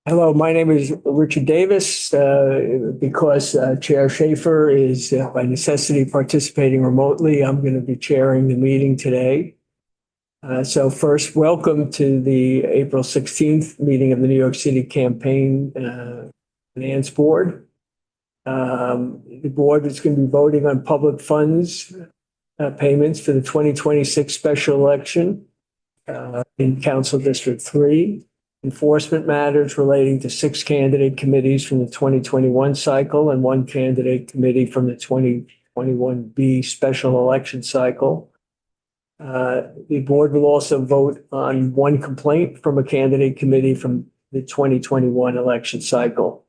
Hello, my name is Richard Davis. Because Chair Schaefer is by necessity participating remotely, I'm going to be chairing the meeting today. So first, welcome to the April 16th meeting of the New York City Campaign Finance Board. The board is going to be voting on public funds payments for the 2026 special election in Council District 3. Enforcement matters relating to 6 candidate committees from the 2021 cycle and 1 candidate committee from the 2021B special election cycle. The board will also vote on 1 complaint from a candidate committee from the 2021 election cycle.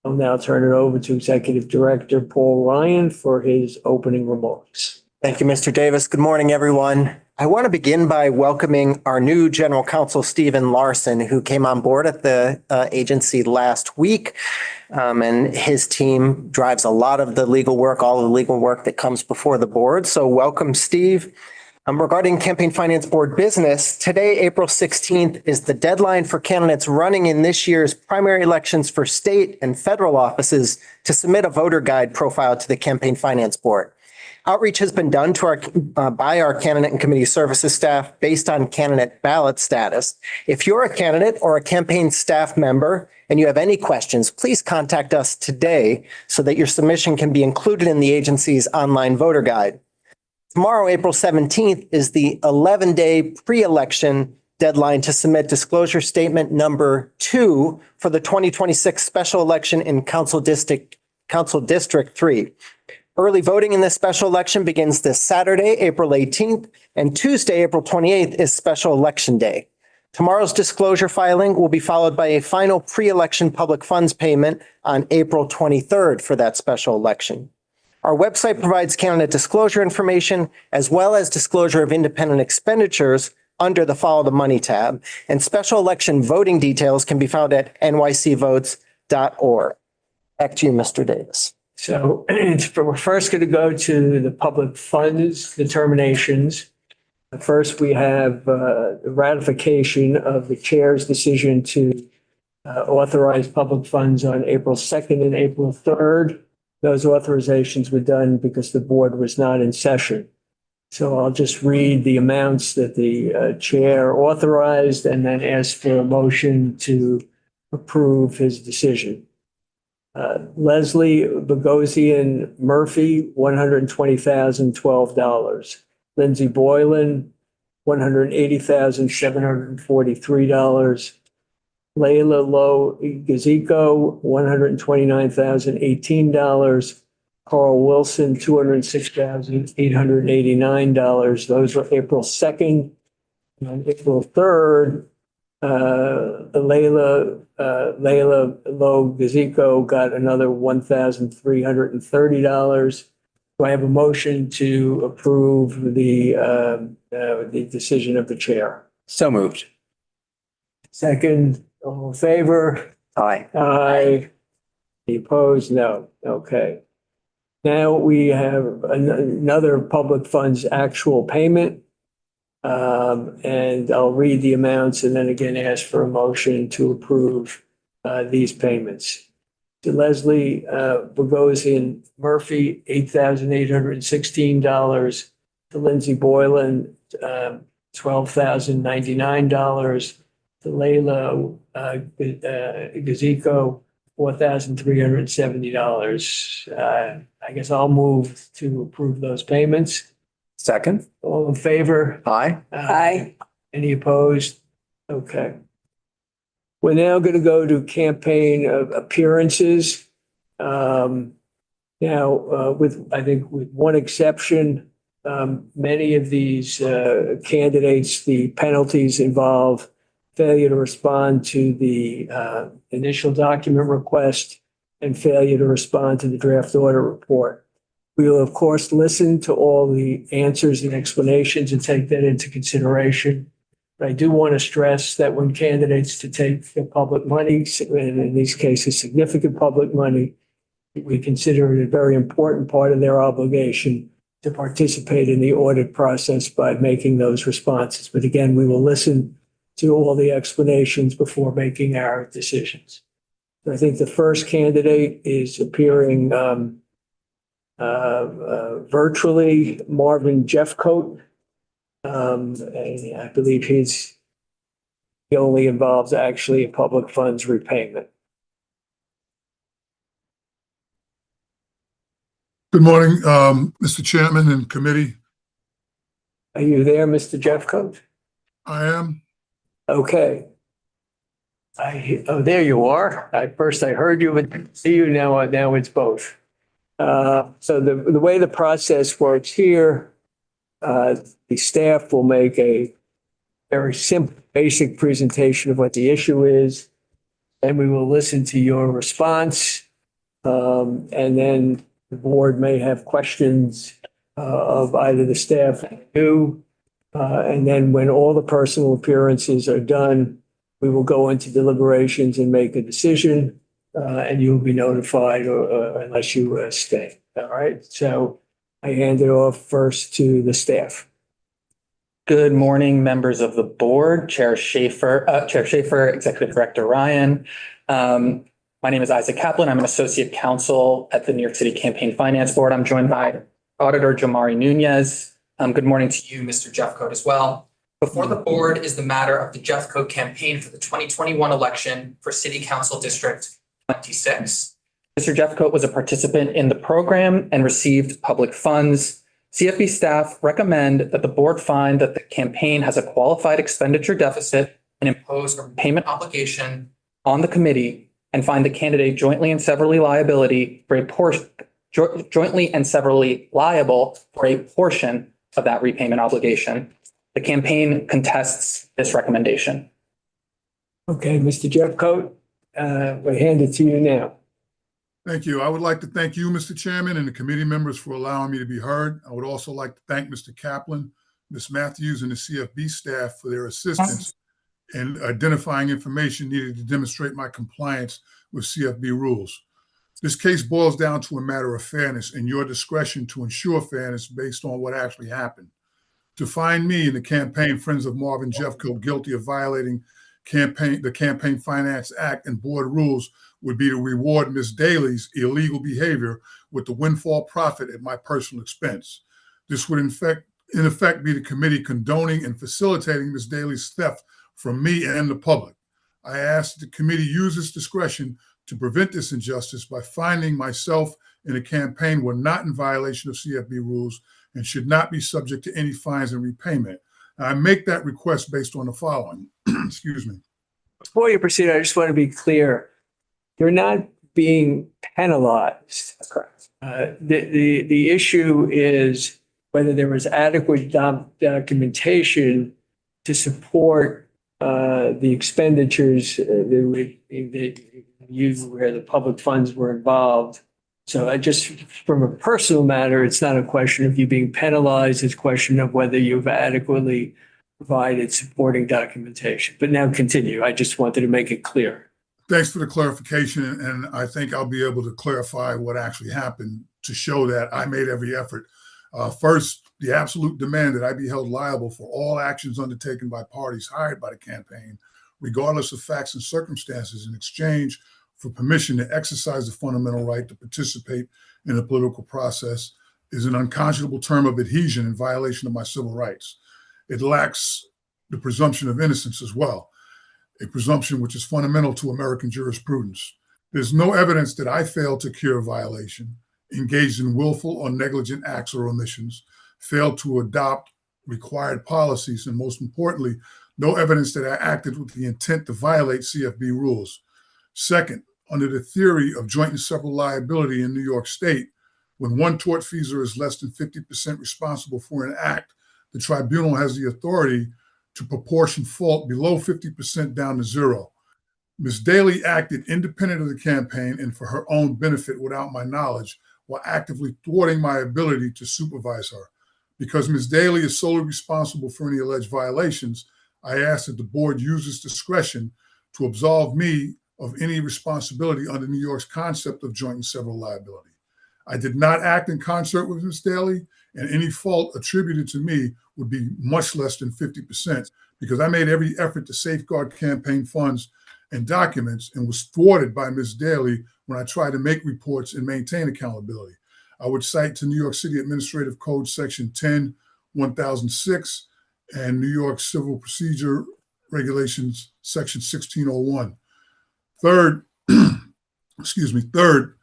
I'll now turn it over to Executive Director Paul Ryan for his opening remarks. Thank you, Mr. Davis. Good morning, everyone. I want to begin by welcoming our new General Counsel, Stephen Larson, who came on board at the agency last week. And his team drives a lot of the legal work, all the legal work that comes before the board. So welcome, Steve. Regarding Campaign Finance Board business, today, April 16th, is the deadline for candidates running in this year's primary elections for state and federal offices to submit a voter guide profile to the Campaign Finance Board. Outreach has been done to by our candidate and committee services staff based on candidate ballot status. If you're a candidate or a campaign staff member and you have any questions, please contact us today so that your submission can be included in the agency's online voter guide. Tomorrow, April 17th, is the 11-day pre-election deadline to submit disclosure statement number 2 for the 2026 special election in Council District 3. Early voting in this special election begins this Saturday, April 18th, and Tuesday, April 28th is special election day. Tomorrow's disclosure filing will be followed by a final pre-election public funds payment on April 23rd for that special election. Our website provides candidate disclosure information as well as disclosure of independent expenditures under the Follow the Money tab, and special election voting details can be found at nycvotes.org. Back to you, Mr. Davis. So we're first going to go to the public funds determinations. First, we have the ratification of the chair's decision to authorize public funds on April 2nd and April 3rd. Those authorizations were done because the board was not in session. So I'll just read the amounts that the chair authorized and then ask for a motion to approve his decision. Leslie Bogosian Murphy, $120,012. Lindsay Boylan, $180,743. Layla Lowe Gazico, $129,018. Carl Wilson, $206,889. Those were April 2nd. On April 3rd, Layla Lowe Gazico got another $1,330. Do I have a motion to approve the decision of the chair? So moved. Second, all in favor? Aye. Aye. Any opposed? No. Okay. Now we have another public funds actual payment. And I'll read the amounts and then again ask for a motion to approve these payments. To Leslie Bogosian Murphy, $8,816. To Lindsay Boylan, $12,099. To Layla Gazico, $4,370. I guess I'll move to approve those payments. Second. All in favor? Aye. Aye. Any opposed? Okay. We're now going to go to campaign appearances. Now, I think with one exception, many of these candidates, the penalties involve failure to respond to the initial document request and failure to respond to the draft order report. We will, of course, listen to all the answers and explanations and take that into consideration. But I do want to stress that when candidates to take public money, and in these cases, significant public money, we consider it a very important part of their obligation to participate in the audit process by making those responses. But again, we will listen to all the explanations before making our decisions. I think the first candidate is appearing virtually, Marvin Jeffcoat. And I believe he only involves actually public funds repayment. Good morning, Mr. Chairman and committee. Are you there, Mr. Jeffcoat? I am. Okay. Oh, there you are. First I heard you, but didn't see you. Now it's both. So the way the process works here, the staff will make a very simple, basic presentation of what the issue is, and we will listen to your response. And then the board may have questions of either the staff or you. And then when all the personal appearances are done, we will go into deliberations and make a decision, and you'll be notified unless you stay. All right. So I hand it off first to the staff. Good morning, members of the board, Chair Schaefer, Executive Director Ryan. My name is Isaac Kaplan. I'm an associate counsel at the New York City Campaign Finance Board. I'm joined by Auditor Jamari Nunez. Good morning to you, Mr. Jeffcoat, as well. Before the board is the matter of the Jeffcoat campaign for the 2021 election for City Council District 26. Mr. Jeffcoat was a participant in the program and received public funds. CFB staff recommend that the board find that the campaign has a qualified expenditure deficit and impose a repayment obligation on the committee, and find the candidate jointly and severally liable for a portion of that repayment obligation. The campaign contests this recommendation. Okay, Mr. Jeffcoat, we hand it to you now. Thank you. I would like to thank you, Mr. Chairman, and the committee members for allowing me to be heard. I would also like to thank Mr. Kaplan, Ms. Matthews, and the CFB staff for their assistance in identifying information needed to demonstrate my compliance with CFB rules. This case boils down to a matter of fairness and your discretion to ensure fairness based on what actually happened. To find me and the campaign Friends of Marvin Jeffcoat guilty of violating the Campaign Finance Act and board rules would be to reward Ms. Daly's illegal behavior with the windfall profit at my personal expense. This would in effect be the committee condoning and facilitating Ms. Daly's theft from me and the public. I ask that the committee use its discretion to prevent this injustice by finding myself and the campaign were not in violation of CFB rules and should not be subject to any fines and repayment. I make that request based on the following. Excuse me. Before you proceed, I just want to be clear. You're not being penalized. That's correct. The issue is whether there was adequate documentation to support the expenditures that used where the public funds were involved. So I just, from a personal matter, it's not a question of you being penalized. It's a question of whether you've adequately provided supporting documentation. But now continue. I just wanted to make it clear. Thanks for the clarification. And I think I'll be able to clarify what actually happened to show that I made every effort. First, the absolute demand that I be held liable for all actions undertaken by parties hired by the campaign, regardless of facts and circumstances, in exchange for permission to exercise the fundamental right to participate in the political process, is an unconscionable term of adhesion in violation of my civil rights. It lacks the presumption of innocence as well, a presumption which is fundamental to American jurisprudence. There's no evidence that I failed to cure a violation, engaged in willful or negligent acts or omissions, failed to adopt required policies, and most importantly, no evidence that I acted with the intent to violate CFB rules. Second, under the theory of joint and several liability in New York State, when one tortfeasor is less than 50% responsible for an act, the tribunal has the authority to proportion fault below 50% down to zero. Ms. Daly acted independent of the campaign and for her own benefit without my knowledge, while actively thwarting my ability to supervise her. Because Ms. Daly is solely responsible for any alleged violations, I ask that the board use its discretion to absolve me of any responsibility under New York's concept of joint and several liability. I did not act in concert with Ms. Daly, and any fault attributed to me would be much less than 50% because I made every effort to safeguard campaign funds and documents and was thwarted by Ms. Daly when I tried to make reports and maintain accountability. I would cite to New York City Administrative Code Section 10-1006 and New York Civil Procedure Regulations Section 1601. Third, Third,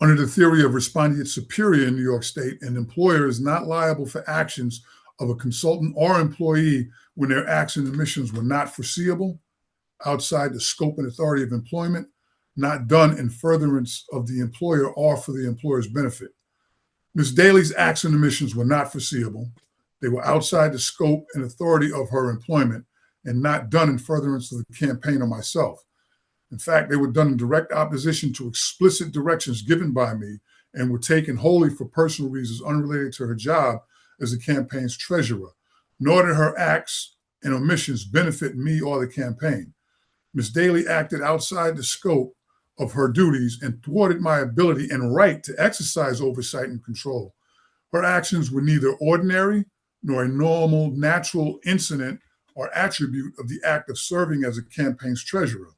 under the theory of respondeat superior in New York State, an employer is not liable for actions of a consultant or employee when their acts and omissions were not foreseeable, outside the scope and authority of employment, not done in furtherance of the employer or for the employer's benefit. Ms. Daly's acts and omissions were not foreseeable. They were outside the scope and authority of her employment and not done in furtherance of the campaign or myself. In fact, they were done in direct opposition to explicit directions given by me and were taken wholly for personal reasons unrelated to her job as the campaign's treasurer, nor did her acts and omissions benefit me or the campaign. Ms. Daly acted outside the scope of her duties and thwarted my ability and right to exercise oversight and control. Her actions were neither ordinary nor a normal, natural incident or attribute of the act of serving as a campaign's treasurer.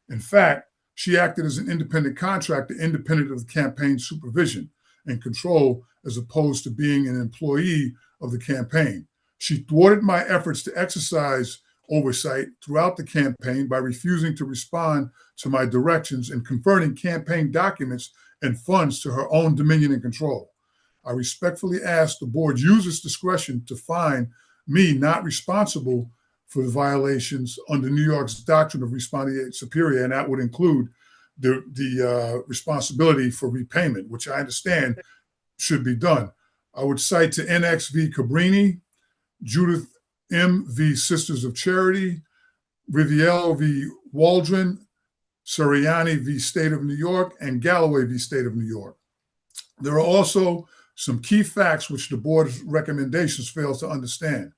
In fact, she acted as an independent contractor, independent of the campaign's supervision and control, as opposed to being an employee of the campaign. She thwarted my efforts to exercise oversight throughout the campaign by refusing to respond to my directions and converting campaign documents and funds to her own dominion and control. I respectfully ask the board use its discretion to find me not responsible for the violations under New York's doctrine of respondeat superior, and that would include the responsibility for repayment, which I understand should be done. I would cite to NX v. Cabrini, Judith M. v. Sisters of Charity, Riviere v. Waldron, Suriani v. State of New York, and Galloway v. State of New York. There are also some key facts which the board's recommendations fail to understand.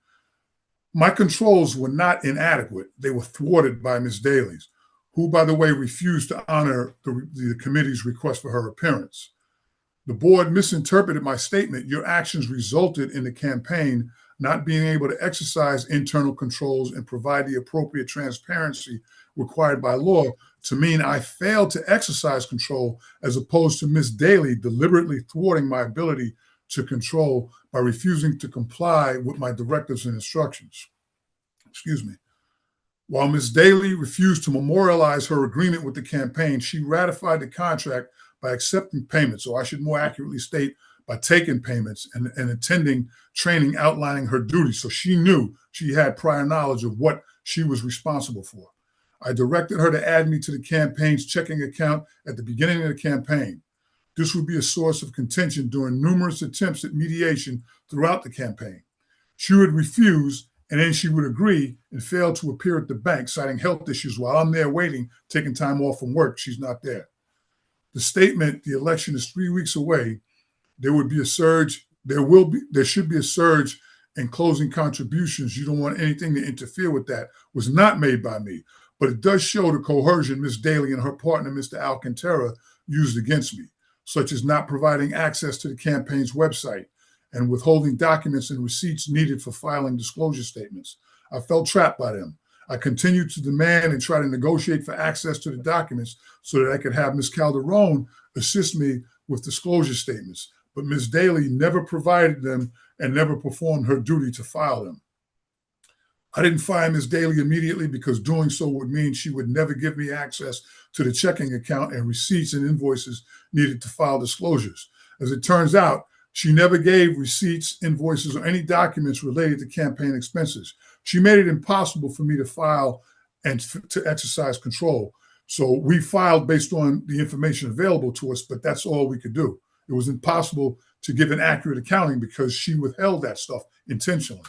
My controls were not inadequate. They were thwarted by Ms. Daly's, who, by the way, refused to honor the committee's request for her appearance. The board misinterpreted my statement. Your actions resulted in the campaign not being able to exercise internal controls and provide the appropriate transparency required by law to mean I failed to exercise control, as opposed to Ms. Daly deliberately thwarting my ability to control by refusing to comply with my directives and instructions. While Ms. Daly refused to memorialize her agreement with the campaign, she ratified the contract by accepting payments, or I should more accurately state, by taking payments and attending training outlining her duties, so she knew she had prior knowledge of what she was responsible for. I directed her to add me to the campaign's checking account at the beginning of the campaign. This would be a source of contention during numerous attempts at mediation throughout the campaign. She would refuse, and then she would agree and fail to appear at the bank, citing health issues while I'm there waiting, taking time off from work. She's not there. The statement, the election is 3 weeks away, there should be a surge in closing contributions. You don't want anything to interfere with that, was not made by me. But it does show the coercion Ms. Daly and her partner, Mr. Alcantara, used against me, such as not providing access to the campaign's website and withholding documents and receipts needed for filing disclosure statements. I felt trapped by them. I continued to demand and try to negotiate for access to the documents so that I could have Ms. Calderon assist me with disclosure statements. But Ms. Daly never provided them and never performed her duty to file them. I didn't fire Ms. Daly immediately because doing so would mean she would never give me access to the checking account and receipts and invoices needed to file disclosures. As it turns out, she never gave receipts, invoices, or any documents related to campaign expenses. She made it impossible for me to file and to exercise control. So we filed based on the information available to us, but that's all we could do. It was impossible to give an accurate accounting because she withheld that stuff intentionally.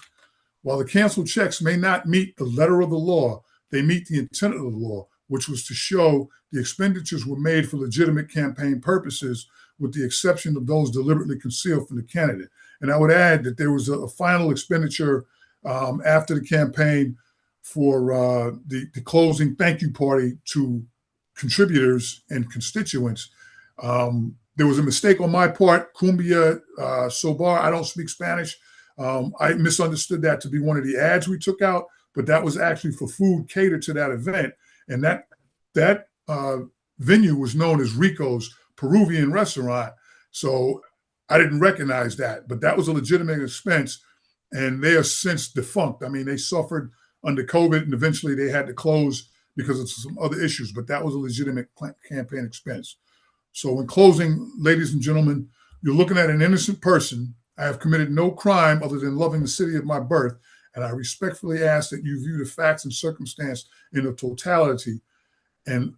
While the canceled checks may not meet the letter of the law, they meet the intent of the law, which was to show the expenditures were made for legitimate campaign purposes, with the exception of those deliberately concealed from the candidate. And I would add that there was a final expenditure after the campaign for the closing thank you party to contributors and constituents. There was a mistake on my part, cumbia sobar. I don't speak Spanish. I misunderstood that to be one of the ads we took out, but that was actually for food catered to that event. And that venue was known as Rico's Peruvian restaurant. So I didn't recognize that, but that was a legitimate expense, and they are since defunct. I mean, they suffered under COVID, and eventually they had to close because of some other issues, but that was a legitimate campaign expense. So in closing, ladies and gentlemen, you're looking at an innocent person. I have committed no crime other than loving the city of my birth, and I respectfully ask that you view the facts and circumstance in the totality and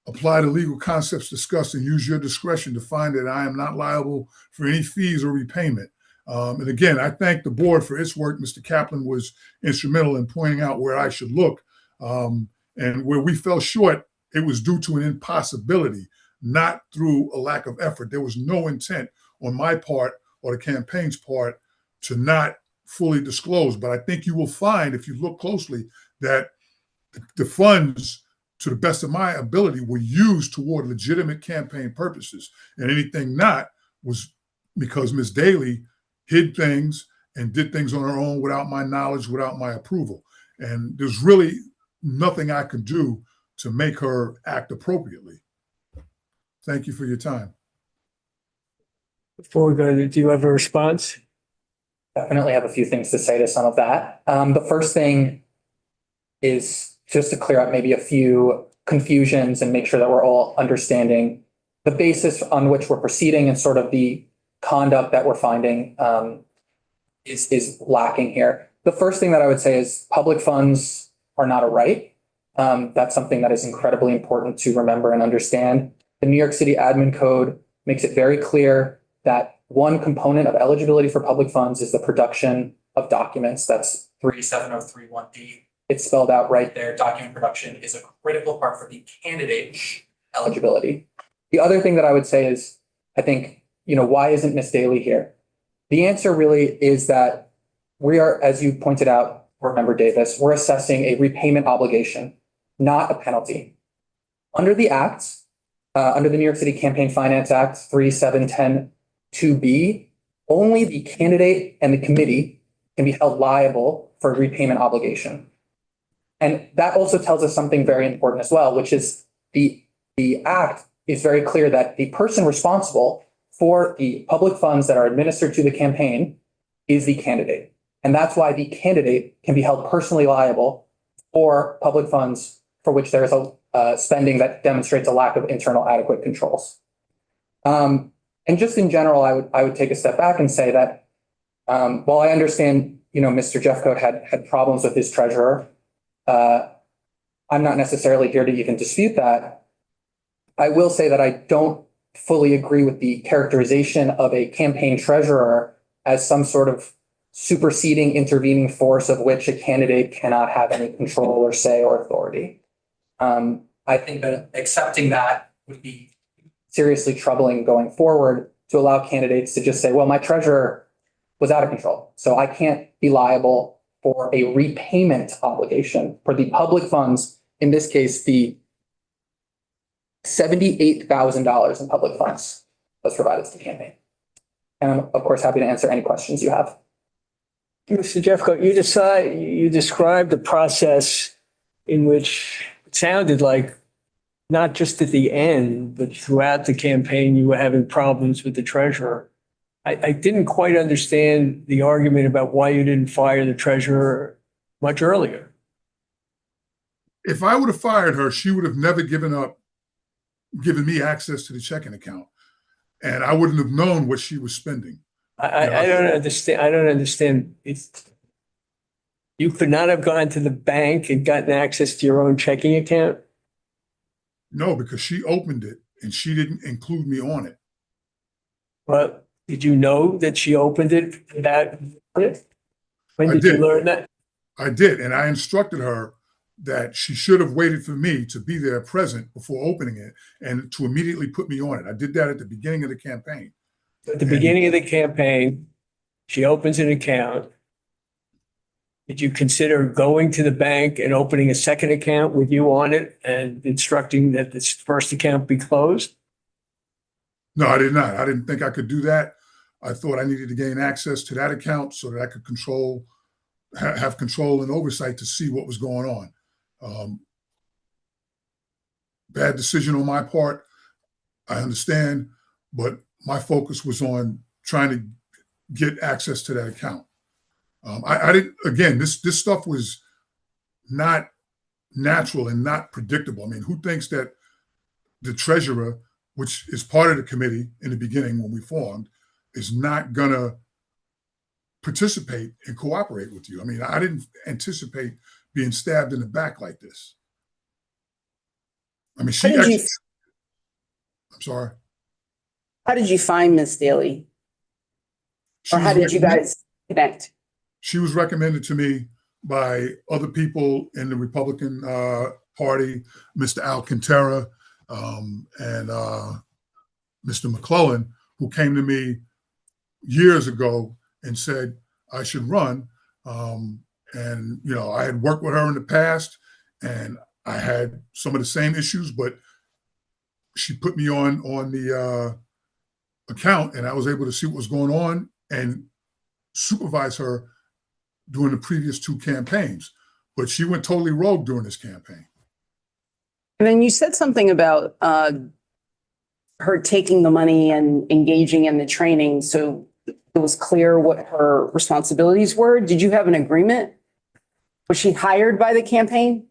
apply the legal concepts discussed and use your discretion to find that I am not liable for any fees or repayment. And again, I thank the board for its work. Mr. Kaplan was instrumental in pointing out where I should look. And where we fell short, it was due to an impossibility, not through a lack of effort. There was no intent on my part or the campaign's part to not fully disclose. But I think you will find, if you look closely, that the funds, to the best of my ability, were used toward legitimate campaign purposes. And anything not was because Ms. Daly hid things and did things on her own without my knowledge, without my approval. And there's really nothing I could do to make her act appropriately. Thank you for your time. Before we go, do you have a response? Definitely have a few things to say to some of that. The first thing is just to clear up maybe a few confusions and make sure that we're all understanding the basis on which we're proceeding and sort of the conduct that we're finding is lacking here. The first thing that I would say is public funds are not a right. That's something that is incredibly important to remember and understand. The New York City Admin Code makes it very clear that one component of eligibility for public funds is the production of documents. That's 37031D. It's spelled out right there. Document production is a critical part for the candidate eligibility. The other thing that I would say is, I think, why isn't Ms. Daly here? The answer really is that we are, as you pointed out, Board Member Davis, we're assessing a repayment obligation, not a penalty. Under the Act, under the New York City Campaign Finance Act 37102B, only the candidate and the committee can be held liable for a repayment obligation. And that also tells us something very important as well, which is the Act is very clear that the person responsible for the public funds that are administered to the campaign is the candidate. And that's why the candidate can be held personally liable for public funds for which there is a spending that demonstrates a lack of internal adequate controls. And just in general, I would take a step back and say that while I understand, Mr. Jeffcoat had problems with his treasurer, I'm not necessarily here to even dispute that. I will say that I don't fully agree with the characterization of a campaign treasurer as some sort of superseding, intervening force of which a candidate cannot have any control or say or authority. I think that accepting that would be seriously troubling going forward to allow candidates to just say, well, my treasurer was out of control, so I can't be liable for a repayment obligation for the public funds, in this case, the $78,000 in public funds was provided to the campaign. And I'm, of course, happy to answer any questions you have. Mr. Jeffcoat, you described the process in which it sounded like not just at the end, but throughout the campaign, you were having problems with the treasurer. I didn't quite understand the argument about why you didn't fire the treasurer much earlier. If I would have fired her, she would have never given me access to the checking account, and I wouldn't have known what she was spending. I don't understand. I don't understand. You could not have gone to the bank and gotten access to your own checking account? No, because she opened it and she didn't include me on it. Well, did you know that she opened it? When did you learn that? I did, and I instructed her that she should have waited for me to be there present before opening it and to immediately put me on it. I did that at the beginning of the campaign. At the beginning of the campaign, she opens an account. Did you consider going to the bank and opening a second account with you on it and instructing that this first account be closed? No, I did not. I didn't think I could do that. I thought I needed to gain access to that account so that I could control have control and oversight to see what was going on. Bad decision on my part, I understand, but my focus was on trying to get access to that account. I didn't, again, this stuff was not natural and not predictable. I mean, who thinks that the treasurer, which is part of the committee in the beginning when we formed, is not going to participate and cooperate with you? I mean, I didn't anticipate being stabbed in the back like this. I mean, she actually, I'm sorry. How did you find Miss Daly? Or how did you guys connect? She was recommended to me by other people in the Republican Party, Mr. Alcantara and Mr. McClellan, who came to me years ago and said I should run. And, you know, I had worked with her in the past and I had some of the same issues, but she put me on the account and I was able to see what was going on and supervise her during the previous 2 campaigns. But she went totally rogue during this campaign. And then you said something about her taking the money and engaging in the training. So it was clear what her responsibilities were. Did you have an agreement? Was she hired by the campaign?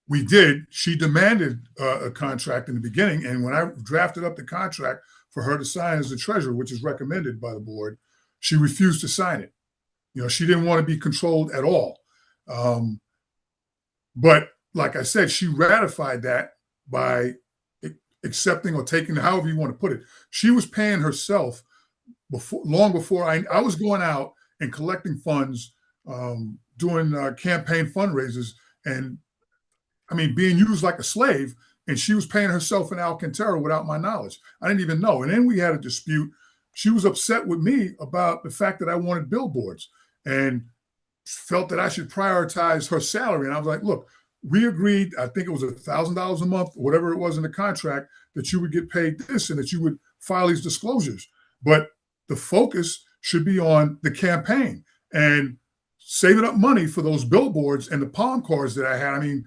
We did. She demanded a contract in the beginning. And when I drafted up the contract for her to sign as the treasurer, which is recommended by the board, she refused to sign it. You know, she didn't want to be controlled at all. But like I said, she ratified that by accepting or taking, however you want to put it. She was paying herself long before I was going out and collecting funds, doing campaign fundraisers, and I mean, being used like a slave, and she was paying herself in Alcantara without my knowledge. I didn't even know. And then we had a dispute. She was upset with me about the fact that I wanted billboards and felt that I should prioritize her salary. And I was like, look, we agreed, I think it was $1,000 a month, whatever it was in the contract, that you would get paid this and that you would file these disclosures. But the focus should be on the campaign and saving up money for those billboards and the palm cards that I had. I mean,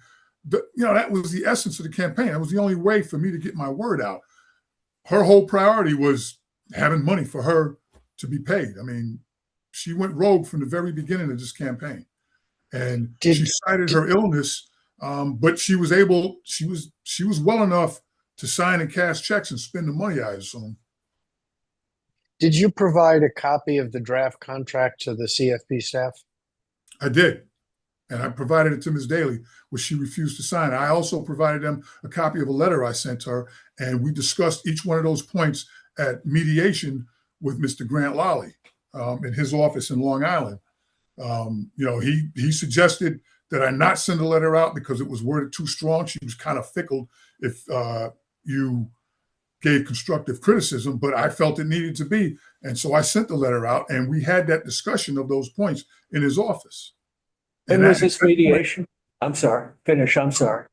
you know, that was the essence of the campaign. That was the only way for me to get my word out. Her whole priority was having money for her to be paid. I mean, she went rogue from the very beginning of this campaign, and she cited her illness, but she was well enough to sign and cash checks and spend the money, I assume. Did you provide a copy of the draft contract to the CFP staff? I did. And I provided it to Ms. Daly, which she refused to sign. I also provided them a copy of a letter I sent her, and we discussed each one of those points at mediation with Mr. Grant Lally in his office in Long Island. You know, he suggested that I not send a letter out because it was worded too strong. She was kind of fickle if you gave constructive criticism, but I felt it needed to be. And so I sent the letter out, and we had that discussion of those points in his office. And was this mediation? I'm sorry. Finish. I'm sorry.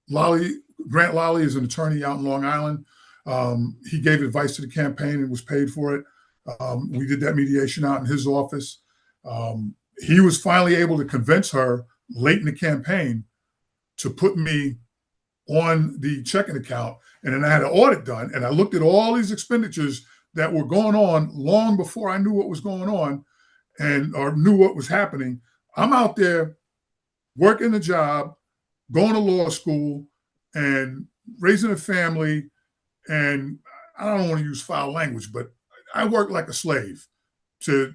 Grant Lally is an attorney out in Long Island. He gave advice to the campaign and was paid for it. We did that mediation out in his office. He was finally able to convince her late in the campaign to put me on the checking account. And then I had an audit done, and I looked at all these expenditures that were going on long before I knew what was going on or knew what was happening. I'm out there working a job, going to law school, and raising a family. And I don't want to use foul language, but I work like a slave to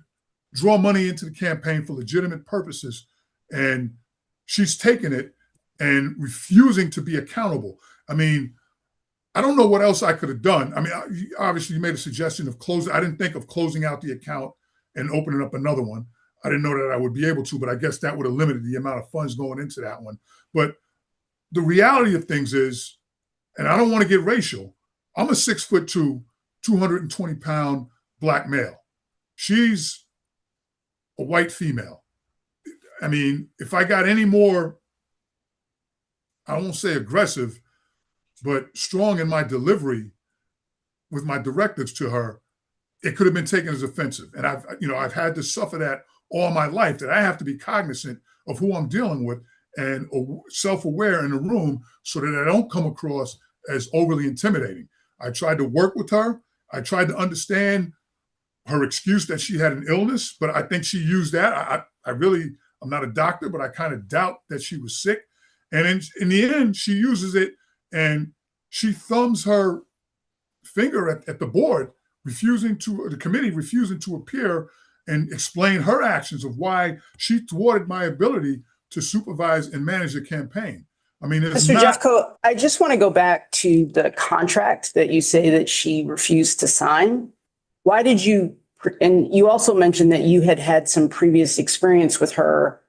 draw money into the campaign for legitimate purposes. And she's taking it and refusing to be accountable. I mean, I don't know what else I could have done. I mean, obviously you made a suggestion of closing. I didn't think of closing out the account and opening up another one. I didn't know that I would be able to, but I guess that would have limited the amount of funds going into that one. But the reality of things is, and I don't want to get racial, I'm a 6'2", 220-pound Black male. She's a white female. I mean, if I got any more, I won't say aggressive, but strong in my delivery with my directives to her, it could have been taken as offensive. And I've had to suffer that all my life that I have to be cognizant of who I'm dealing with and self-aware in the room so that I don't come across as overly intimidating. I tried to work with her. I tried to understand her excuse that she had an illness, but I think she used that. I'm not a doctor, but I kind of doubt that she was sick. And in the end, she uses it and she thumbs her finger at the board, the committee refusing to appear and explain her actions of why she thwarted my ability to supervise and manage the campaign. I mean, it's Mr. not. Jeffco, I just want to go back to the contract that you say that she refused to sign. Why did you, and you also mentioned that you had had some previous experience with her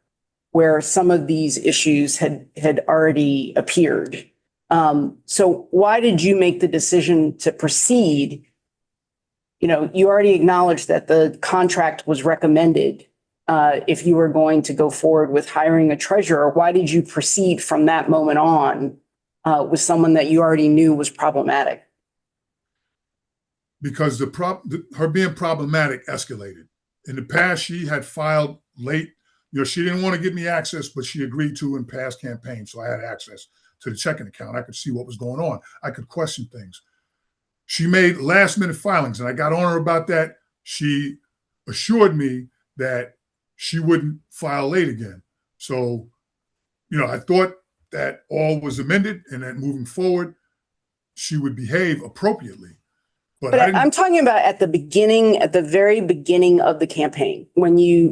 where some of these issues had already appeared. So why did you make the decision to proceed? You know, you already acknowledged that the contract was recommended if you were going to go forward with hiring a treasurer. Why did you proceed from that moment on with someone that you already knew was problematic? Because her being problematic escalated. In the past, she had filed late. You know, she didn't want to give me access, but she agreed to in past campaigns. So I had access to the checking account. I could see what was going on. I could question things. She made last minute filings and I got on her about that. She assured me that she wouldn't file late again. So, you know, I thought that all was amended and that moving forward, she would behave appropriately. But I'm talking about at the very beginning of the campaign, when you're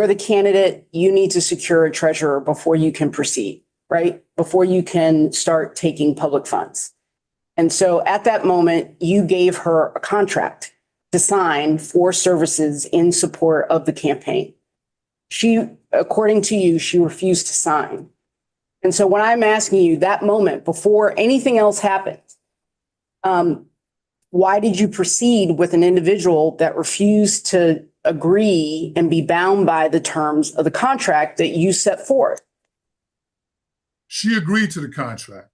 the candidate, you need to secure a treasurer before you can proceed, right? Before you can start taking public funds. And so at that moment, you gave her a contract to sign for services in support of the campaign. She, according to you, she refused to sign. And so when I'm asking you that moment before anything else happened, why did you proceed with an individual that refused to agree and be bound by the terms of the contract that you set forth? She agreed to the contract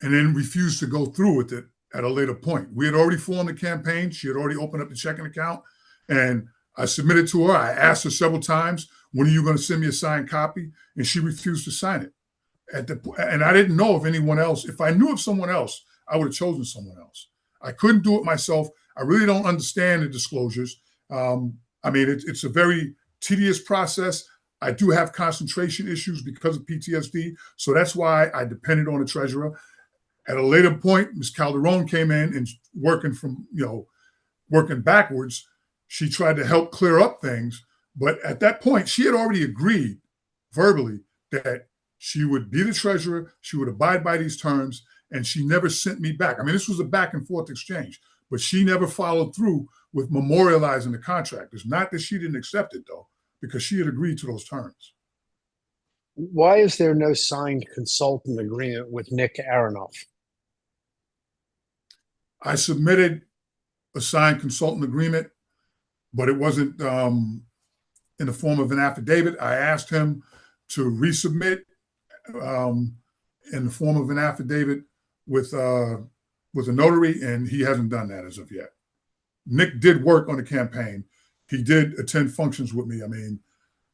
and then refused to go through with it at a later point. We had already formed the campaign. She had already opened up the checking account and I submitted to her. I asked her several times, when are you going to send me a signed copy? And she refused to sign it. And I didn't know of anyone else. If I knew of someone else, I would have chosen someone else. I couldn't do it myself. I really don't understand the disclosures. I mean, it's a very tedious process. I do have concentration issues because of PTSD. So that's why I depended on a treasurer. At a later point, Ms. Calderon came in and working backwards. She tried to help clear up things. But at that point, she had already agreed verbally that she would be the treasurer. She would abide by these terms. And she never sent me back. I mean, this was a back and forth exchange, but she never followed through with memorializing the contract. It's not that she didn't accept it, though, because she had agreed to those terms. Why is there no signed consultant agreement with Nick Aronoff? I submitted a signed consultant agreement, but it wasn't in the form of an affidavit. I asked him to resubmit in the form of an affidavit with a notary, and he hasn't done that as of yet. Nick did work on the campaign. He did attend functions with me. I mean,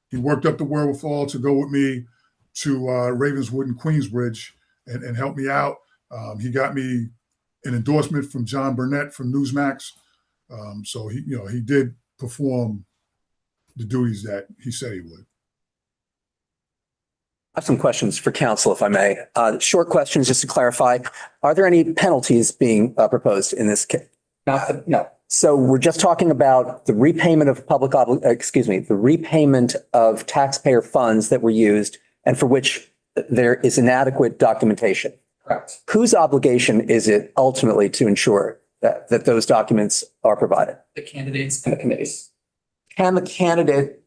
he worked up the wherewithal to go with me to Ravenswood and Queensbridge and help me out. He got me an endorsement from John Burnett from Newsmax. So he did perform the duties that he said he would. I have some questions for council, if I may. Short questions, just to clarify. Are there any penalties being proposed in this case? No. So we're just talking about the repayment of the repayment of taxpayer funds that were used and for which there is inadequate documentation. Correct. Whose obligation is it ultimately to ensure that those documents are provided? The candidates and the committees. Can the candidate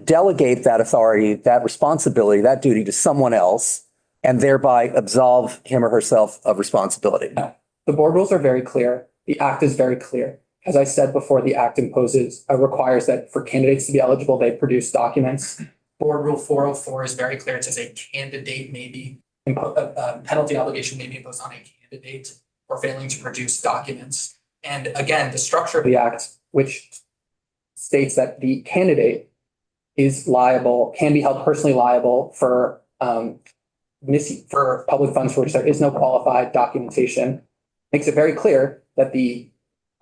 delegate that authority, that responsibility, that duty to someone else and thereby absolve him or herself of responsibility? No. The board rules are very clear. The act is very clear. As I said before, the act requires that for candidates to be eligible, they produce documents. Board Rule 404 is very clear. It says a candidate may be penalty obligation may be imposed on a candidate for failing to produce documents. And again, the structure of the act, which states that the candidate is liable, can be held personally liable for for public funds for which there is no qualified documentation. Makes it very clear that the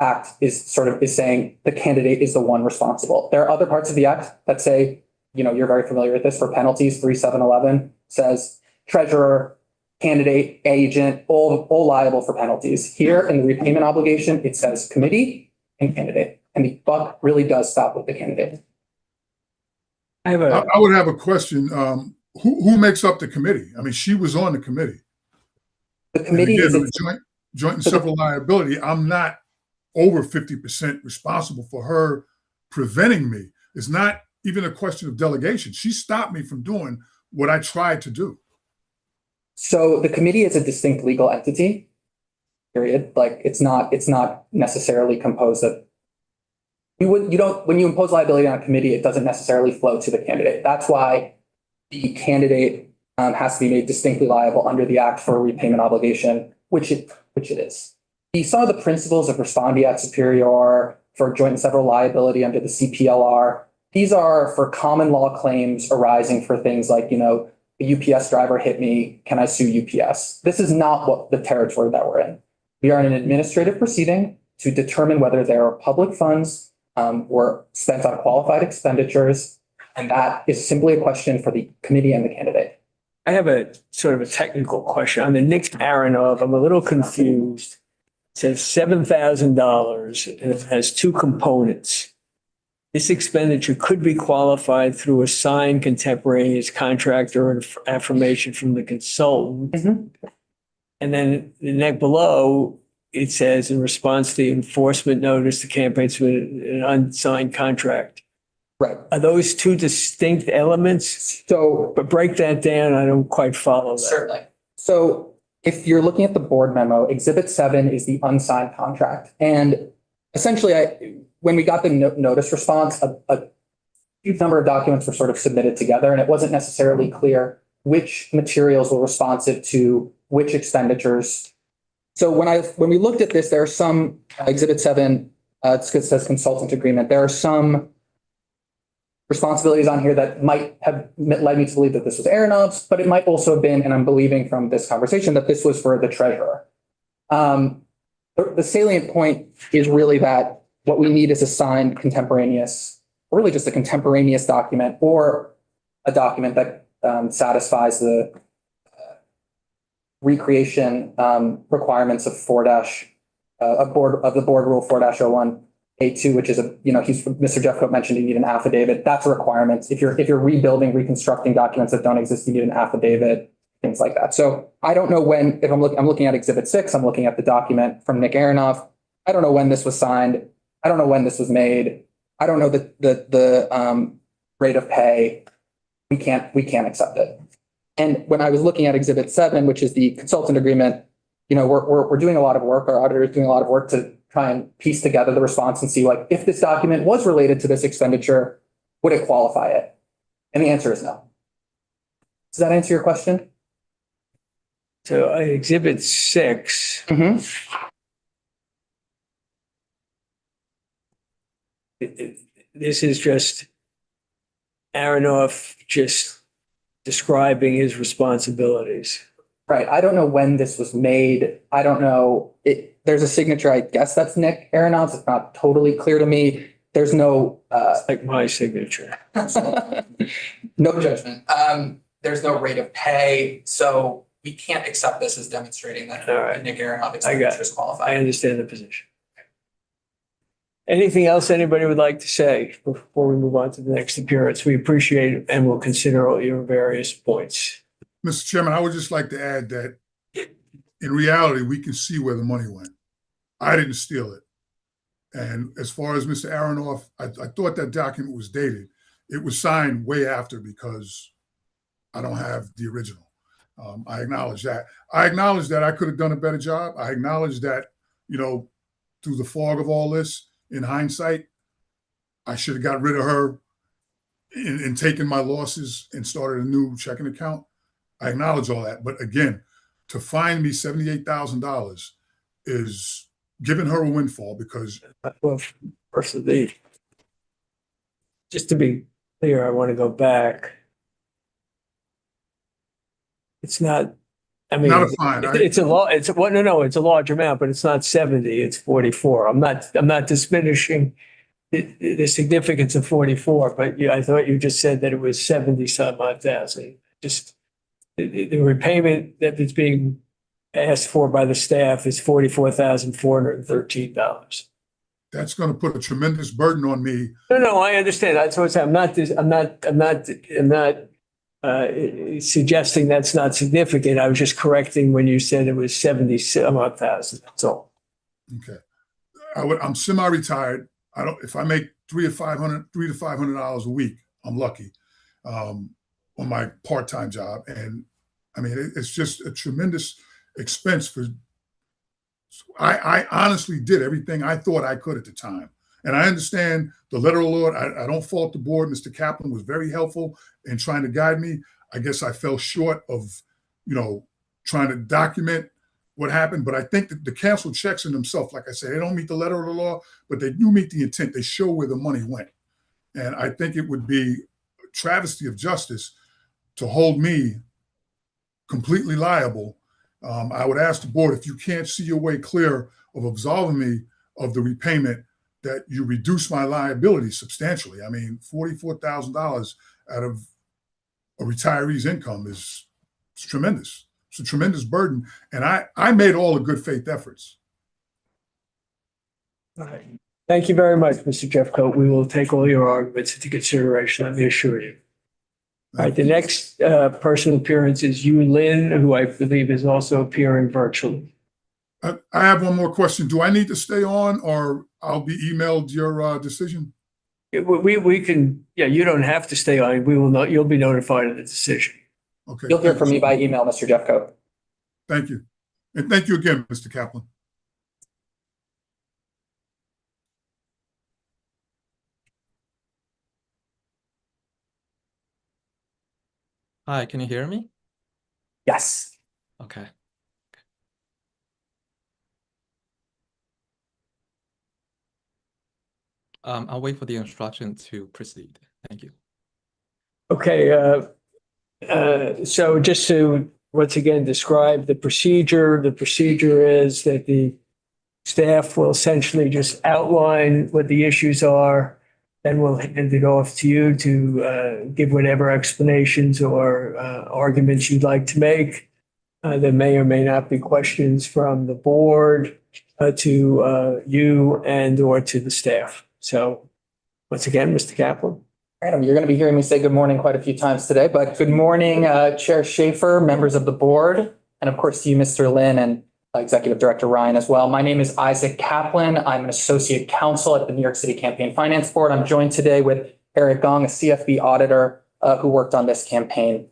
act is saying the candidate is the one responsible. There are other parts of the act that say, you're very familiar with this, for penalties, 3711 says treasurer, candidate, agent, all liable for penalties. Here in the repayment obligation, it says committee and candidate, and the buck really does stop with the candidate. I would have a question. Who makes up the committee? I mean, she was on the committee. The committee again, is on the joint and several liability. I'm not over 50% responsible for her preventing me. It's not even a question of delegation. She stopped me from doing what I tried to do. So the committee is a distinct legal entity, period. Like it's not necessarily composed of, when you impose liability on a committee, it doesn't necessarily flow to the candidate. That's why the candidate has to be made distinctly liable under the act for a repayment obligation, which it is. Some of the principles of respondeat superior for joint and several liability under the CPLR, these are for common law claims arising for things like, a UPS driver hit me, can I sue UPS? This is not what the territory that we're in. We are in an administrative proceeding to determine whether there are public funds were spent on qualified expenditures, and that is simply a question for the committee and the candidate. I have a sort of a technical question on the Nick Aronoff. I'm a little confused. It says $7,000 and it has two components. This expenditure could be qualified through a signed contemporaneous contract or an affirmation from the consultant. Mm-hmm. And then the neck below, it says in response to the enforcement notice, the campaign submitted an unsigned contract. Right. Are those two distinct elements? So, But break that down. I don't quite follow that. certainly. So if you're looking at the board memo, Exhibit 7 is the unsigned contract. And essentially, when we got the notice response, a huge number of documents were sort of submitted together, and it wasn't necessarily clear which materials were responsive to which expenditures. So when we looked at this, there are some Exhibit 7, it says consultant agreement. There are some responsibilities on here that might have led me to believe that this was Aronoff's, but it might also have been, and I'm believing from this conversation, that this was for the treasurer. The salient point is really that what we need is a signed contemporaneous, or really just a contemporaneous document or a document that satisfies the recreation requirements of the board rule 4-01A2, which is Mr. Jeffcoat mentioned you need an affidavit. That's a requirement. If you're reconstructing documents that don't exist, you need an affidavit, things like that. So I don't know when, if I'm looking at Exhibit 6, I'm looking at the document from Nick Aronoff. I don't know when this was signed. I don't know when this was made. I don't know the rate of pay. We can't accept it. And when I was looking at Exhibit 7, which is the consultant agreement, we're doing a lot of work. Our auditor is doing a lot of work to try and piece together the response and see, like, if this document was related to this expenditure, would it qualify it? And the answer is no. Does that answer your question? So Exhibit 6. Mm-hmm. This is just Aronoff just describing his responsibilities. Right. I don't know when this was made. I don't know. There's a signature. I guess that's Nick Aronoff's. It's not totally clear to me. There's no Like my signature. no judgment. There's no rate of pay, so we can't accept this as demonstrating that All right. Nick Aronoff I got expenditure is I qualified. understand the position. Anything else anybody would like to say before we move on to the next appearance? We appreciate it and we'll consider all your various points. Mr. Chairman, I would just like to add that in reality, we can see where the money went. I didn't steal it. And as far as Mr. Aronoff, I thought that document was dated. It was signed way after because I don't have the original. I acknowledge that. I acknowledge that I could have done a better job. I acknowledge that, through the fog of all this, in hindsight, I should have got rid of her and taken my losses and started a new checking account. I acknowledge all that. But again, to find me $78,000 is giving her a windfall because Well, first of the just to be clear, I want to go back. It's not, I mean, Not a fine. it's a law, it's, well, no, it's a large amount, but it's not 70, it's 44. I'm not diminishing the significance of 44, but I thought you just said that it was 70 some odd thousand. Just the repayment that is being asked for by the staff is $44,413. That's going to put a tremendous burden on me. No, I understand. That's what I'm saying. I'm not suggesting that's not significant. I was just correcting when you said it was 70 some odd thousand. That's all. Okay. I'm semi-retired. If I make $300 to $500 a week, I'm lucky, on my part-time job. And I mean, it's just a tremendous expense I honestly did everything I thought I could at the time. And I understand the letter of the law. I don't fault the board. Mr. Kaplan was very helpful in trying to guide me. I guess I fell short of, trying to document what happened. But I think that the council checks in themselves. Like I said, they don't meet the letter of the law, but they do meet the intent. They show where the money went. And I think it would be a travesty of justice to hold me completely liable. I would ask the board, if you can't see your way clear of absolving me of the repayment, that you reduce my liability substantially. I mean, $44,000 out of a retiree's income is tremendous. It's a tremendous burden. And I made all the good faith efforts. All right. Thank you very much, Mr. Jeffcoat. We will take all your arguments into consideration, let me assure you. All right, the next person appearance is Yu Lin, who I believe is also appearing virtually. I have one more question. Do I need to stay on, or I'll be emailed your decision? We can, yeah, you don't have to stay on. We will not, you'll be notified of the decision. Okay. You'll hear from me by email, Mr. Jeffcoat. Thank you. And thank you again, Mr. Kaplan. Hi, can you hear me? Yes. Okay. I'll wait for the instruction to proceed. Thank you. Okay, so just to once again describe the procedure is that the staff will essentially just outline what the issues are, then we'll hand it off to you to give whatever explanations or arguments you'd like to make. There may or may not be questions from the board to you and or to the staff. So once again, Mr. Kaplan. Adam, you're going to be hearing me say good morning quite a few times today, but good morning, Chair Schaefer, members of the board, and of course to you, Mr. Lin, and Executive Director Ryan as well. My name is Isaac Kaplan. I'm an associate counsel at the New York City Campaign Finance Board. I'm joined today with Eric Gong, a CFB auditor who worked on this campaign.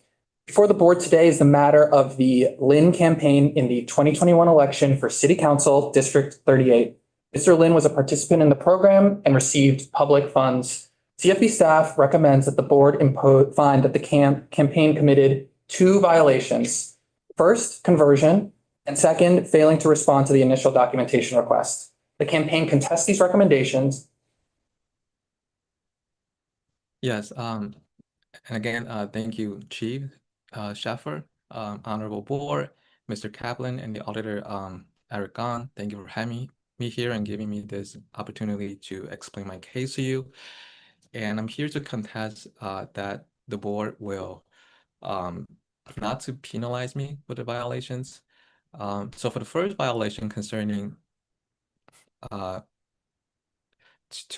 Before the board today is the matter of the Lin campaign in the 2021 election for City Council District 38. Mr. Lin was a participant in the program and received public funds. CFB staff recommends that the board find that the campaign committed two violations. First, conversion, and second, failing to respond to the initial documentation request. The campaign contests these recommendations. Yes, and again, thank you, Chief Schaefer, Honorable Board, Mr. Kaplan, and the auditor, Eric Gahn. Thank you for having me here and giving me this opportunity to explain my case to you. And I'm here to contest that the board will not to penalize me for the violations. So for the first violation concerning to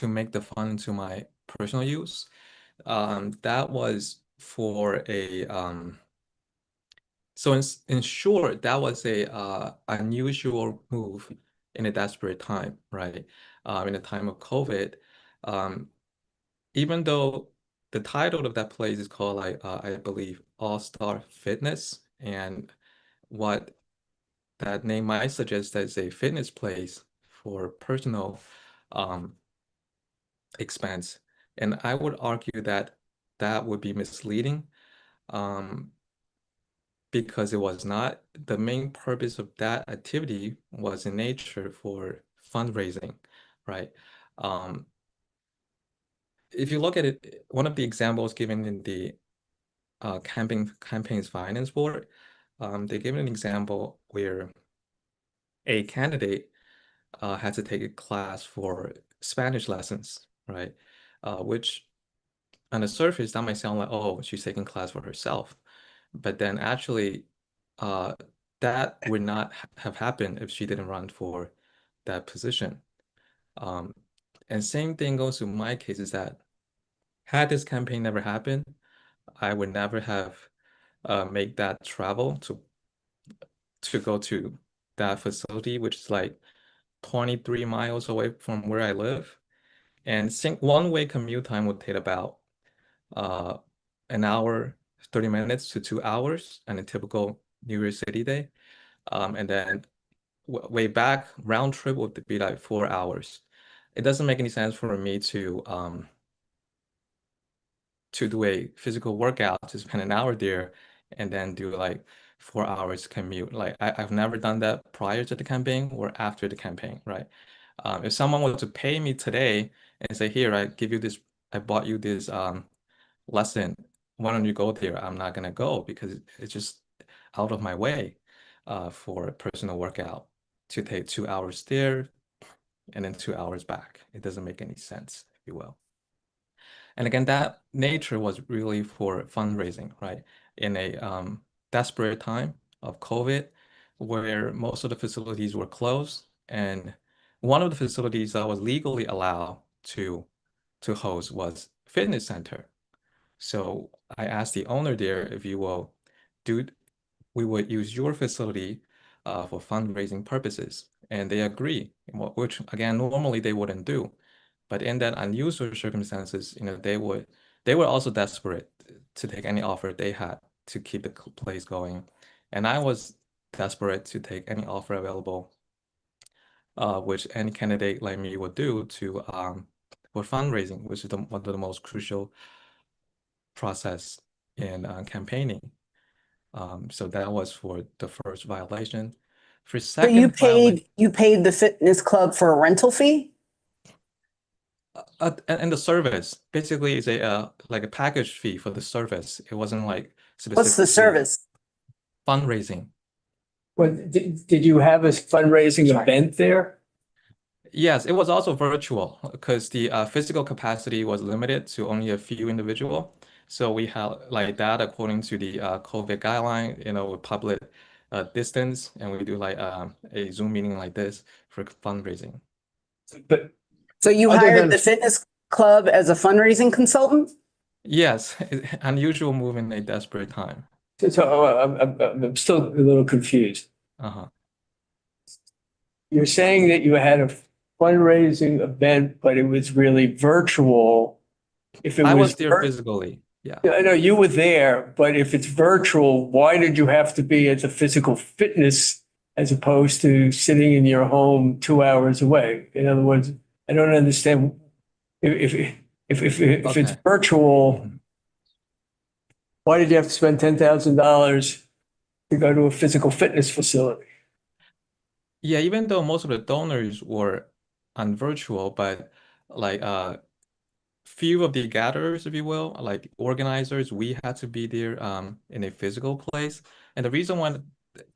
make the fund into my personal use, that was for a so in short, that was a unusual move in a desperate time, right? In a time of COVID, even though the title of that place is called I believe All-Star Fitness, and what that name might suggest as a fitness place for personal expense. And I would argue that that would be misleading because it was not. The main purpose of that activity was in nature for fundraising, right? if you look at it, one of the examples given in the campaigns finance board, they give an example where a candidate had to take a class for Spanish lessons, right? Which on the surface, that might sound like, oh, she's taking class for herself. But then actually, that would not have happened if she didn't run for that position. And same thing goes to my case, is that had this campaign never happened, I would never have made that travel to go to that facility, which is like 23 miles away from where I live. And one-way commute time would take about an hour, 30 minutes to 2 hours on a typical New York City day. And then way back, round trip would be like 4 hours. It doesn't make any sense for me to do a physical workout, to spend an hour there and then do like 4 hours commute. Like I've never done that prior to the campaign or after the campaign, right? If someone were to pay me today and say, here, I bought you this lesson, why don't you go there? I'm not gonna go because it's just out of my way for a personal workout to take 2 hours there and then 2 hours back. It doesn't make any sense, if you will. And again, that nature was really for fundraising, right? In a desperate time of COVID, where most of the facilities were closed, and one of the facilities that was legally allowed to host was fitness center. So I asked the owner there if you will we would use your facility for fundraising purposes, and they agree, which again normally they wouldn't do. But in that unusual circumstances, they were also desperate to take any offer they had to keep the place going. And I was desperate to take any offer available, which any candidate like me would do for fundraising, which is one of the most crucial process in campaigning. So that was for the first violation. For So second violation, you paid the fitness club for a rental fee? and the service basically is like a package fee for the service. It wasn't like What's the specifically service? fundraising. Well, did you have a fundraising event there? Yes, it was also virtual because the physical capacity was limited to only a few individual. So we had like that according to the COVID guideline, with public distance, and we do like a Zoom meeting like this for fundraising. But So you Other hired than- the fitness club as a fundraising consultant? Yes, unusual move in a desperate time. I'm still a little confused. Uh-huh. You're saying that you had a fundraising event, but it was really virtual. If it I was was there physically. Yeah. I know you were there, but if it's virtual, why did you have to be at the physical fitness as opposed to sitting in your home 2 hours away? In other words, I don't understand if it's Okay. virtual, why did you have to spend $10,000 to go to a physical fitness facility? Yeah, even though most of the donors were on virtual, but like few of the gatherers, if you will, like organizers, we had to be there in a physical place. And the reason why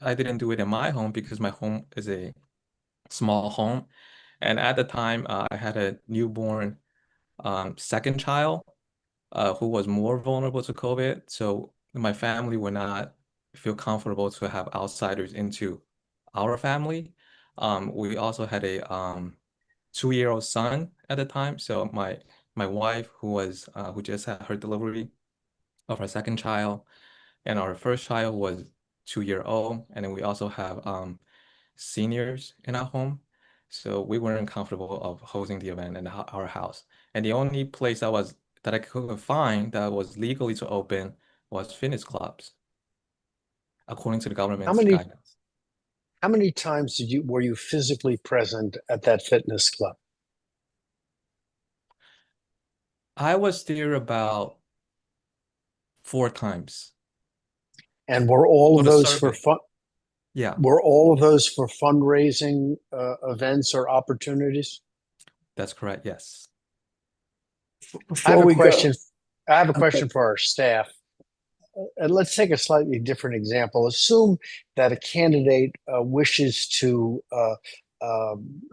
I didn't do it in my home, because my home is a small home. And at the time, I had a newborn second child who was more vulnerable to COVID. So my family would not feel comfortable to have outsiders into our family. We also had a 2-year-old son at the time. So my wife, who just had her delivery of her second child, and our first child was 2-year-old, and then we also have seniors in our home. So we weren't comfortable of hosting the event in our house. And the only place that I could find that was legally to open was fitness clubs, according to the government's guidance. How many times were you physically present at that fitness club? I was there about 4 times. And were all of For the those for service. fun? Yeah, Were all of those for fundraising events or opportunities? that's correct. Yes. I have Before we a go, question. I have a Okay. question for our staff. And let's take a slightly different example. Assume that a candidate wishes to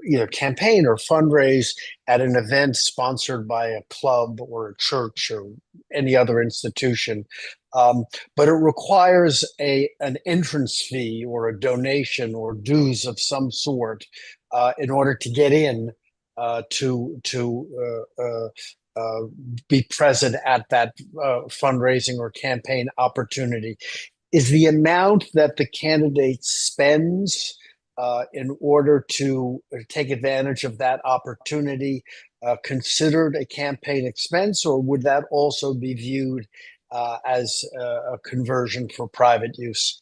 either campaign or fundraise at an event sponsored by a club or a church or any other institution, but it requires an entrance fee or a donation or dues of some sort in order to get in to be present at that fundraising or campaign opportunity. Is the amount that the candidate spends in order to take advantage of that opportunity considered a campaign expense, or would that also be viewed as a conversion for private use?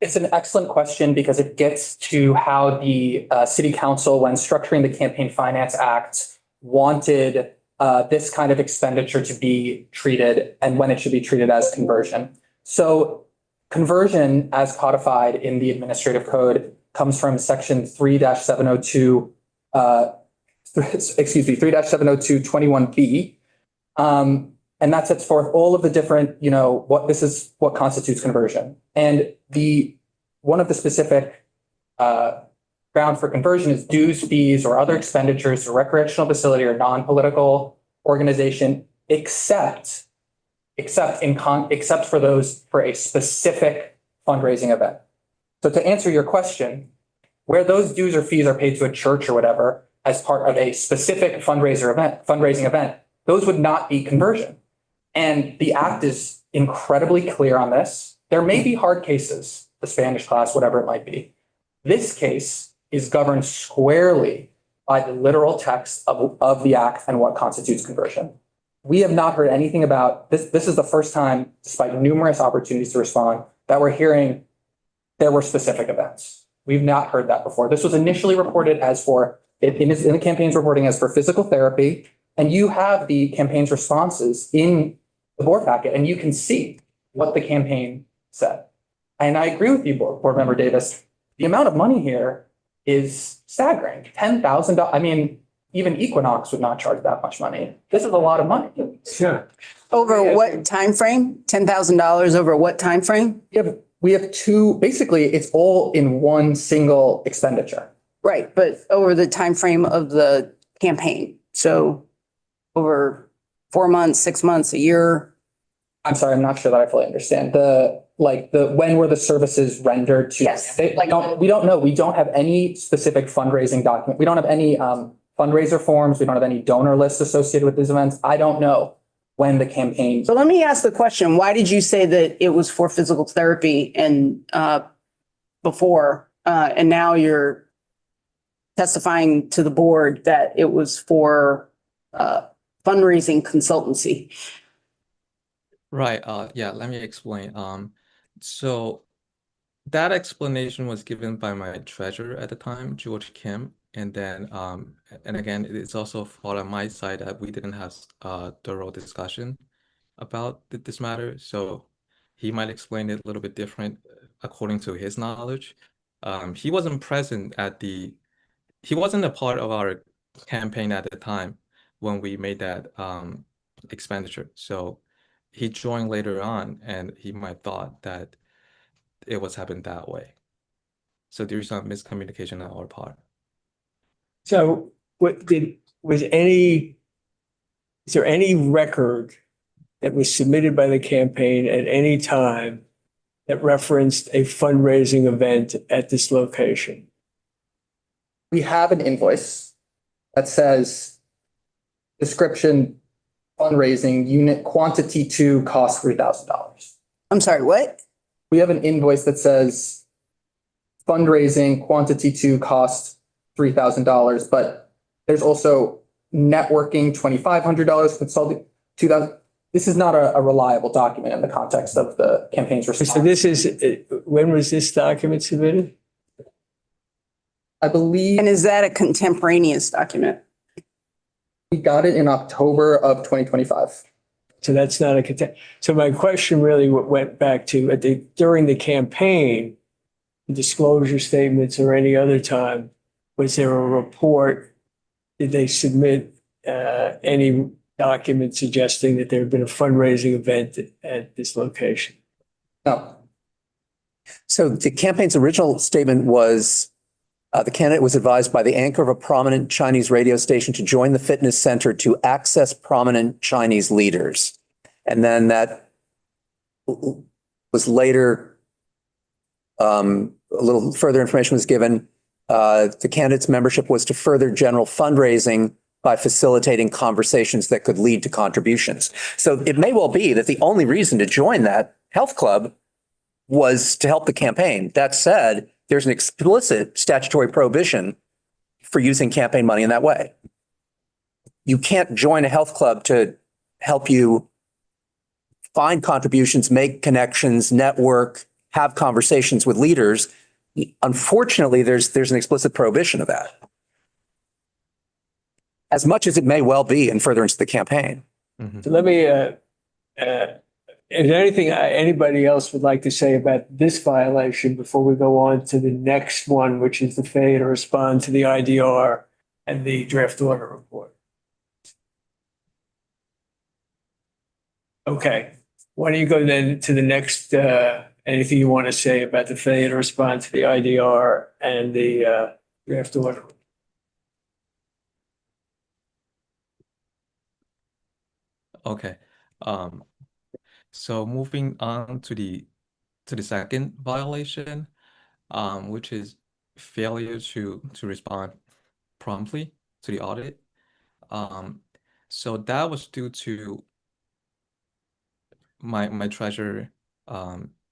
It's an excellent question because it gets to how the city council, when structuring the Campaign Finance Act, wanted this kind of expenditure to be treated and when it should be treated as conversion. So conversion, as codified in the administrative code, comes from section 3-702, 3-702-21B. And that sets forth all of the different, what constitutes conversion. And one of the specific ground for conversion is dues, fees, or other expenditures to recreational facility or non-political organization, except for those for a specific fundraising event. So to answer your question, where those dues or fees are paid to a church or whatever as part of a specific fundraising event, those would not be conversion. And the act is incredibly clear on this. There may be hard cases, the Spanish class, whatever it might be. This case is governed squarely by the literal text of the act and what constitutes conversion. We have not heard anything about this. This is the first time, despite numerous opportunities to respond, that we're hearing there were specific events. We've not heard that before. This was initially reported as in the campaign's reporting as for physical therapy, and you have the campaign's responses in the board packet, and you can see what the campaign said. And I agree with you, Board Member Davis. The amount of money here is staggering. $10,000. I mean, even Equinox would not charge that much money. This is a lot of money. Sure. Over what time frame? $10,000 over what time frame? We have two. Basically, it's all in one single expenditure. Right, but over the time frame of the campaign. So over 4 months, 6 months, a year. I'm sorry, I'm not sure that I fully understand. When were the services rendered to? Yes. We don't know. We don't have any specific fundraising document. We don't have any fundraiser forms. We don't have any donor lists associated with these events. I don't know when the campaign. So let me ask the question, why did you say that it was for physical therapy and before, and now you're testifying to the board that it was for fundraising consultancy? Right. Yeah, let me explain. So that explanation was given by my treasurer at the time, George Kim. And then, and again, it's also a fault on my side that we didn't have a thorough discussion about this matter. So he might explain it a little bit different according to his knowledge. He wasn't present he wasn't a part of our campaign at the time when we made that expenditure. So he joined later on, and he might thought that it was happened that way. So there's some miscommunication on our part. So is there any record that was submitted by the campaign at any time that referenced a fundraising event at this location? We have an invoice that says description, fundraising, unit quantity 2, cost $3,000. I'm sorry, what? We have an invoice that says fundraising, quantity 2, cost $3,000, but there's also networking, $2,500, consulting, $2,000. This is not a reliable document in the context of the campaign's response. So when was this document submitted? I believe. And is that a contemporaneous document? We got it in October of 2025. So that's not so my question really went back to during the campaign, disclosure statements or any other time, was there a report? Did they submit any document suggesting that there had been a fundraising event at this location. No. So the campaign's original statement was the candidate was advised by the anchor of a prominent Chinese radio station to join the fitness center to access prominent Chinese leaders. And then that was later, a little further information was given. The candidate's membership was to further general fundraising by facilitating conversations that could lead to contributions. So it may well be that the only reason to join that health club was to help the campaign. That said, there's an explicit statutory prohibition for using campaign money in that way. You can't join a health club to help you find contributions, make connections, network, have conversations with leaders. Unfortunately, there's an explicit prohibition of that, as much as it may well be in furtherance of the campaign. So let me, is there anything anybody else would like to say about this violation before we go on to the next one, which is the failure to respond to the IDR and the draft order report? Okay, why don't you go then to the next, anything you want to say about the failure to respond to the IDR and the draft order? Okay. So moving on to the second violation, which is failure to respond promptly to the audit. So that was due to my treasurer,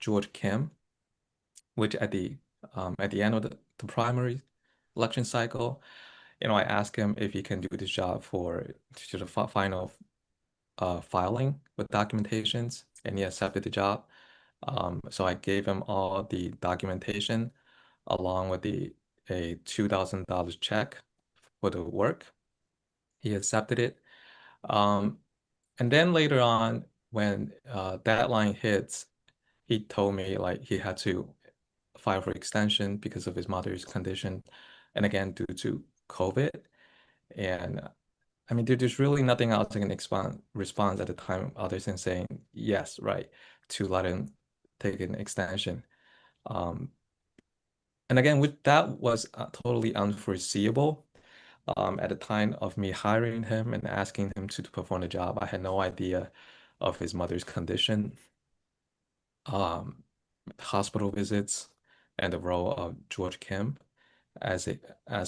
George Kim, which at the end of the primary election cycle, I asked him if he can do this job to the final filing with documentations, and he accepted the job. So I gave him all the documentation along with a $2,000 check for the work. He accepted it. And then later on, when deadline hits, he told me like he had to file for extension because of his mother's condition, and again due to COVID. And I mean, there's really nothing else I can respond at the time other than saying yes, right, to let him take an extension. And again, that was totally unforeseeable. At the time of me hiring him and asking him to perform the job, I had no idea of his mother's condition, hospital visits, and the role of George Kim as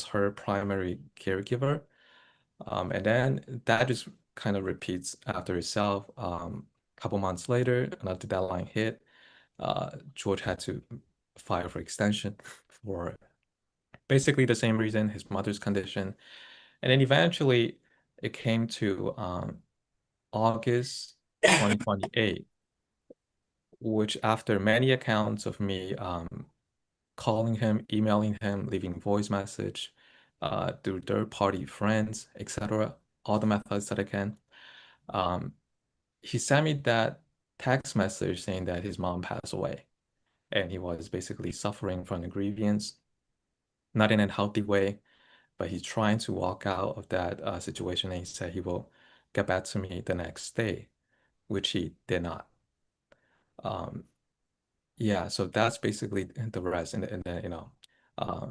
her primary caregiver. And then that just kind of repeats after itself. A couple months later, another deadline hit. George had to file for extension for basically the same reason, his mother's condition. And then eventually it came to August 2028, which after many accounts of me calling him, emailing him, leaving voice message through third-party friends, etc., all the methods that I can, he sent me that text message saying that his mom passed away and he was basically suffering from the grievance, not in a healthy way, but he's trying to walk out of that situation, and he said he will get back to me the next day, which he did not. Yeah, so that's basically the rest. And then,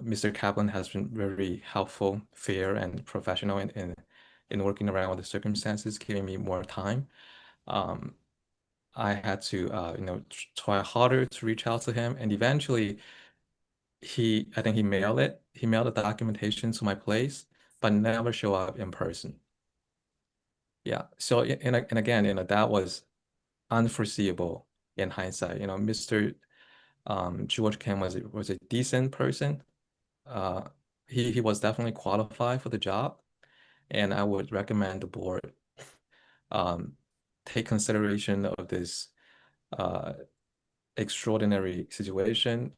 Mr. Kaplan has been very helpful, fair, and professional in working around with the circumstances, giving me more time. I had to, try harder to reach out to him, and eventually I think he mailed it. He mailed the documentation to my place, but never show up in person. Yeah. So, and again, that was unforeseeable in hindsight. Mr. George Kim was a decent person. He was definitely qualified for the job, and I would recommend the board take consideration of this extraordinary situation,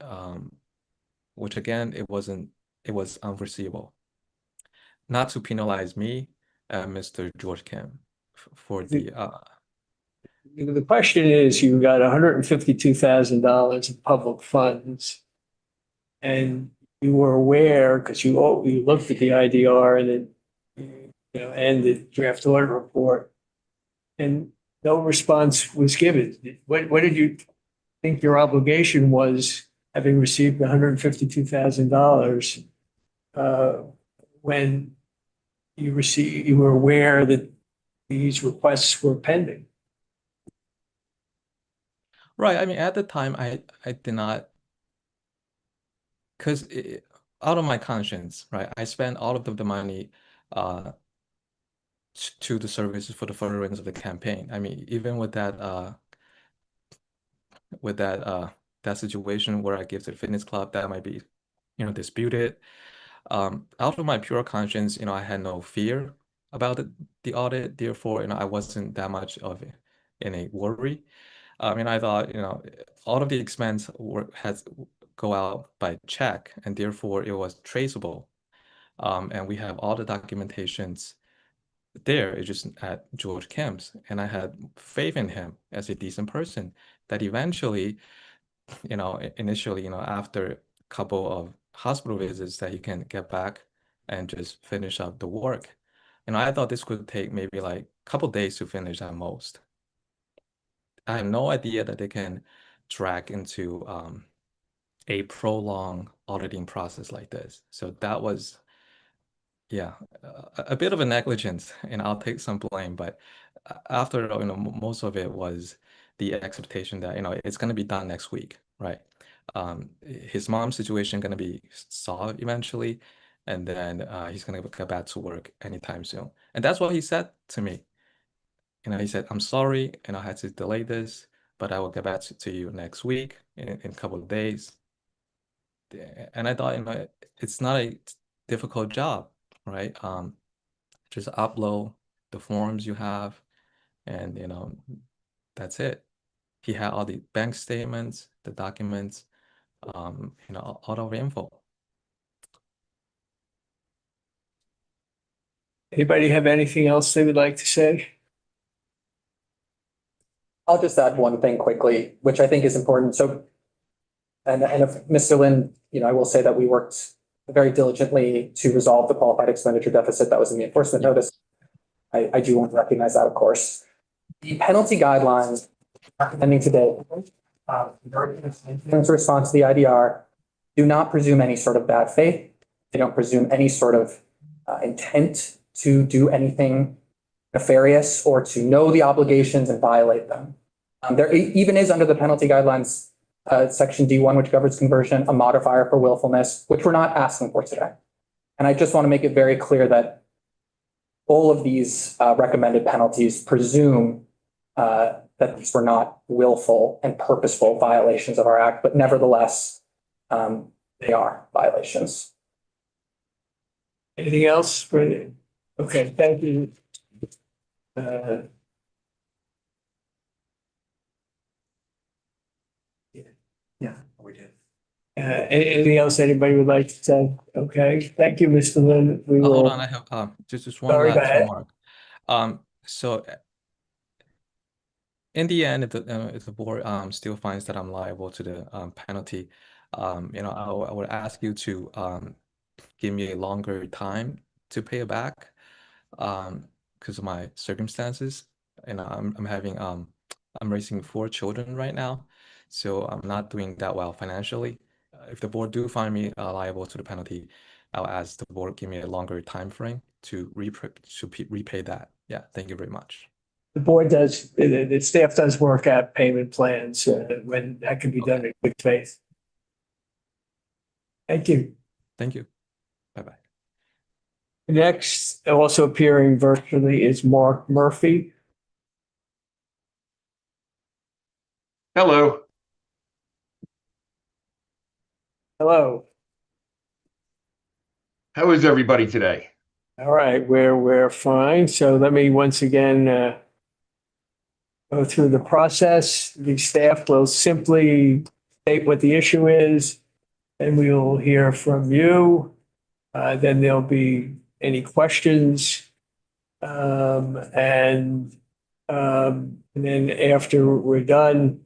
which again, it was unforeseeable. Not to penalize me, Mr. George Kim, for the. The question is, you got $152,000 in public funds, and you were aware because you looked at the IDR and then and the draft order report and no response was given. What did you think your obligation was, having received $152,000, when you were aware that these requests were pending? Right. I mean, at the time, I did not, because out of my conscience, right? I spent all of the money to the services for the furtherance of the campaign. I mean, even with that that situation where I give to the fitness club, that might be, disputed. Out of my pure conscience, I had no fear about the audit. Therefore, I wasn't that much of in a worry. I thought, all of the expense has go out by check, and therefore it was traceable. And we have all the documentations there. It's just at George Kim's, and I had faith in him as a decent person that eventually, initially, after a couple of hospital visits, that he can get back and just finish up the work. I thought this could take maybe like a couple days to finish at most. I have no idea that they can drag into a prolonged auditing process like this. So that was, yeah, a bit of a negligence, and I'll take some blame. But after, most of it was the expectation that, it's going to be done next week, right? His mom's situation going to be solved eventually, and then he's going to get back to work anytime soon. And that's what he said to me. He said, "I'm sorry, I had to delay this, but I will get back to you next week in a couple of days." And I thought, it's not a difficult job, right? Just upload the forms you have, and that's it. He had all the bank statements, the documents, all of the info. Anybody have anything else they would like to say? I'll just add one thing quickly, which I think is important. So, and if Mr. Lin, I will say that we worked very diligently to resolve the qualified expenditure deficit that was in the enforcement notice. I do want to recognize that, of course. The penalty guidelines recommending today, in response to the IDR, do not presume any sort of bad faith. They don't presume any sort of intent to do anything nefarious or to know the obligations and violate them. There even is, under the penalty guidelines, section D1, which governs conversion, a modifier for willfulness, which we're not asking for today. And I just want to make it very clear that all of these recommended penalties presume that these were not willful and purposeful violations of our act, but nevertheless, they are violations. Anything else? Okay, thank you. Yeah, we did. Anything else anybody would like to say? Okay, thank you, Mr. Lin. We will. Hold on, I have just one Sorry, go last ahead. remark. So in the end, if the board still finds that I'm liable to the penalty, I would ask you to give me a longer time to pay it back, because of my circumstances. I'm raising 4 children right now, so I'm not doing that well financially. If the board do find me liable to the penalty, I'll ask the board give me a longer time frame to repay that. Yeah, thank you very much. The board does, the staff does work out payment plans when that can be done in good faith. Thank you. Thank you. Bye-bye. Next, also appearing virtually, is Mark Murphy. Hello. Hello. How is everybody today? All right, we're fine. So let me once again go through the process. The staff will simply state what the issue is, and we will hear from you. Then there'll be any questions. And then after we're done,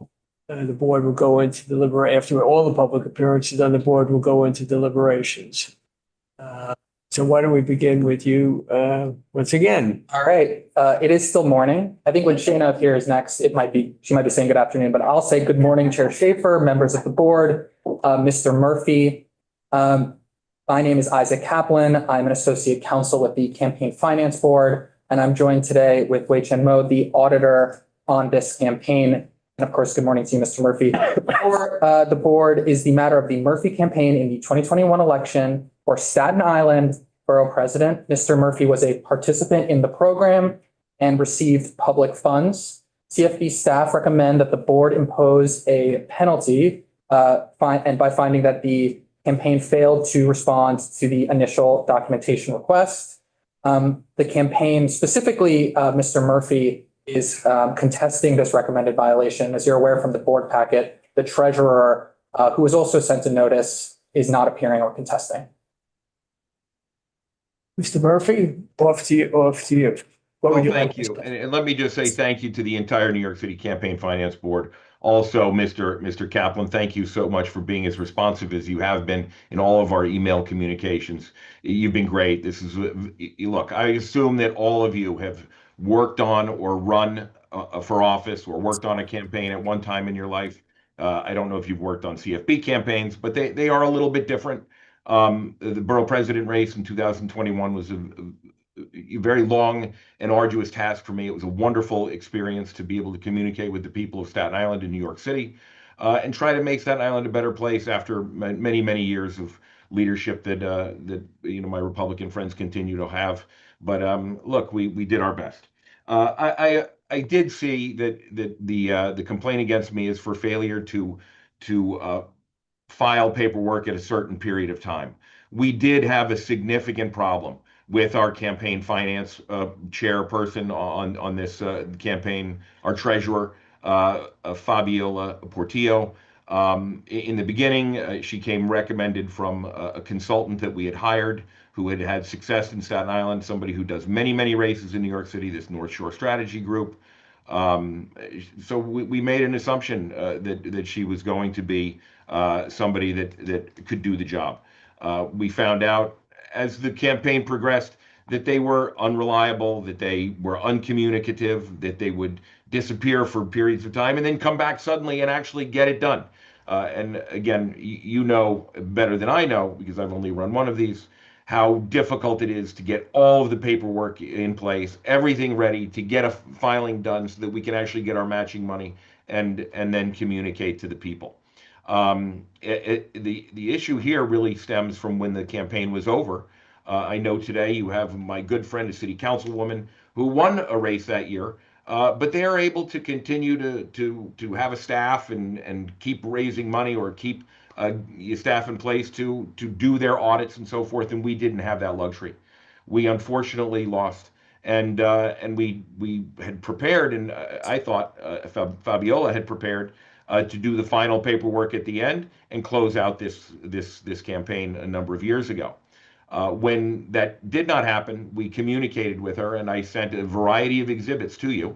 the board will go into deliberate. After all the public appearances on the board will go into deliberations. So why don't we begin with you once again? All right. It is still morning. I think when Shayna appears next, she might be saying good afternoon, but I'll say good morning, Chair Schaefer, members of the board, Mr. Murphy. My name is Isaac Kaplan. I'm an associate counsel with the Campaign Finance Board, and I'm joined today with Wei Chen Mo, the auditor on this campaign. And of course, good morning to you, Mr. Murphy. Before the board is the matter of the Murphy campaign in the 2021 election for Staten Island Borough President. Mr. Murphy was a participant in the program and received public funds. CFB staff recommend that the board impose a penalty and by finding that the campaign failed to respond to the initial documentation request. The campaign, specifically Mr. Murphy, is contesting this recommended violation. As you're aware from the board packet, the treasurer, who was also sent a notice, is not appearing or contesting. Mr. Murphy, off to you. What would you like Thank to you. say? And let me just say thank you to the entire New York City Campaign Finance Board. Also, Mr. Kaplan, thank you so much for being as responsive as you have been in all of our email communications. You've been great. Look, I assume that all of you have worked on or run for office or worked on a campaign at one time in your life. I don't know if you've worked on CFB campaigns, but they are a little bit different. The borough president race in 2021 was a very long and arduous task for me. It was a wonderful experience to be able to communicate with the people of Staten Island and New York City and try to make Staten Island a better place after many, many years of leadership that my Republican friends continue to have. But look, we did our best. I did see that the complaint against me is for failure to file paperwork at a certain period of time. We did have a significant problem with our campaign finance chairperson on this campaign, our treasurer, Fabiola Portillo. In the beginning, she came recommended from a consultant that we had hired who had had success in Staten Island, somebody who does many, many races in New York City, this North Shore Strategy Group. So we made an assumption that she was going to be somebody that could do the job. We found out as the campaign progressed that they were unreliable, that they were uncommunicative, that they would disappear for periods of time and then come back suddenly and actually get it done. And again, you know better than I know, because I've only run one of these, how difficult it is to get all of the paperwork in place, everything ready to get a filing done so that we can actually get our matching money and then communicate to the people. The issue here really stems from when the campaign was over. I know today you have my good friend, a city councilwoman, who won a race that year, but they are able to continue to have a staff and keep raising money or keep staff in place to do their audits and so forth. And we didn't have that luxury. We unfortunately lost. And we had prepared, and I thought Fabiola had prepared to do the final paperwork at the end and close out this campaign a number of years ago. When that did not happen, we communicated with her, and I sent a variety of exhibits to you,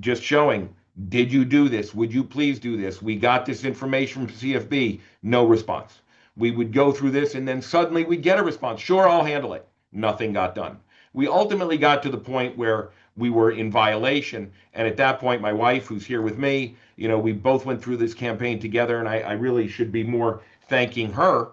just showing, did you do this? Would you please do this? We got this information from CFB, no response. We would go through this, and then suddenly we'd get a response. Sure, I'll handle it. Nothing got done. We ultimately got to the point where we were in violation, and at that point, my wife, who's here with me, we both went through this campaign together, and I really should be more thanking her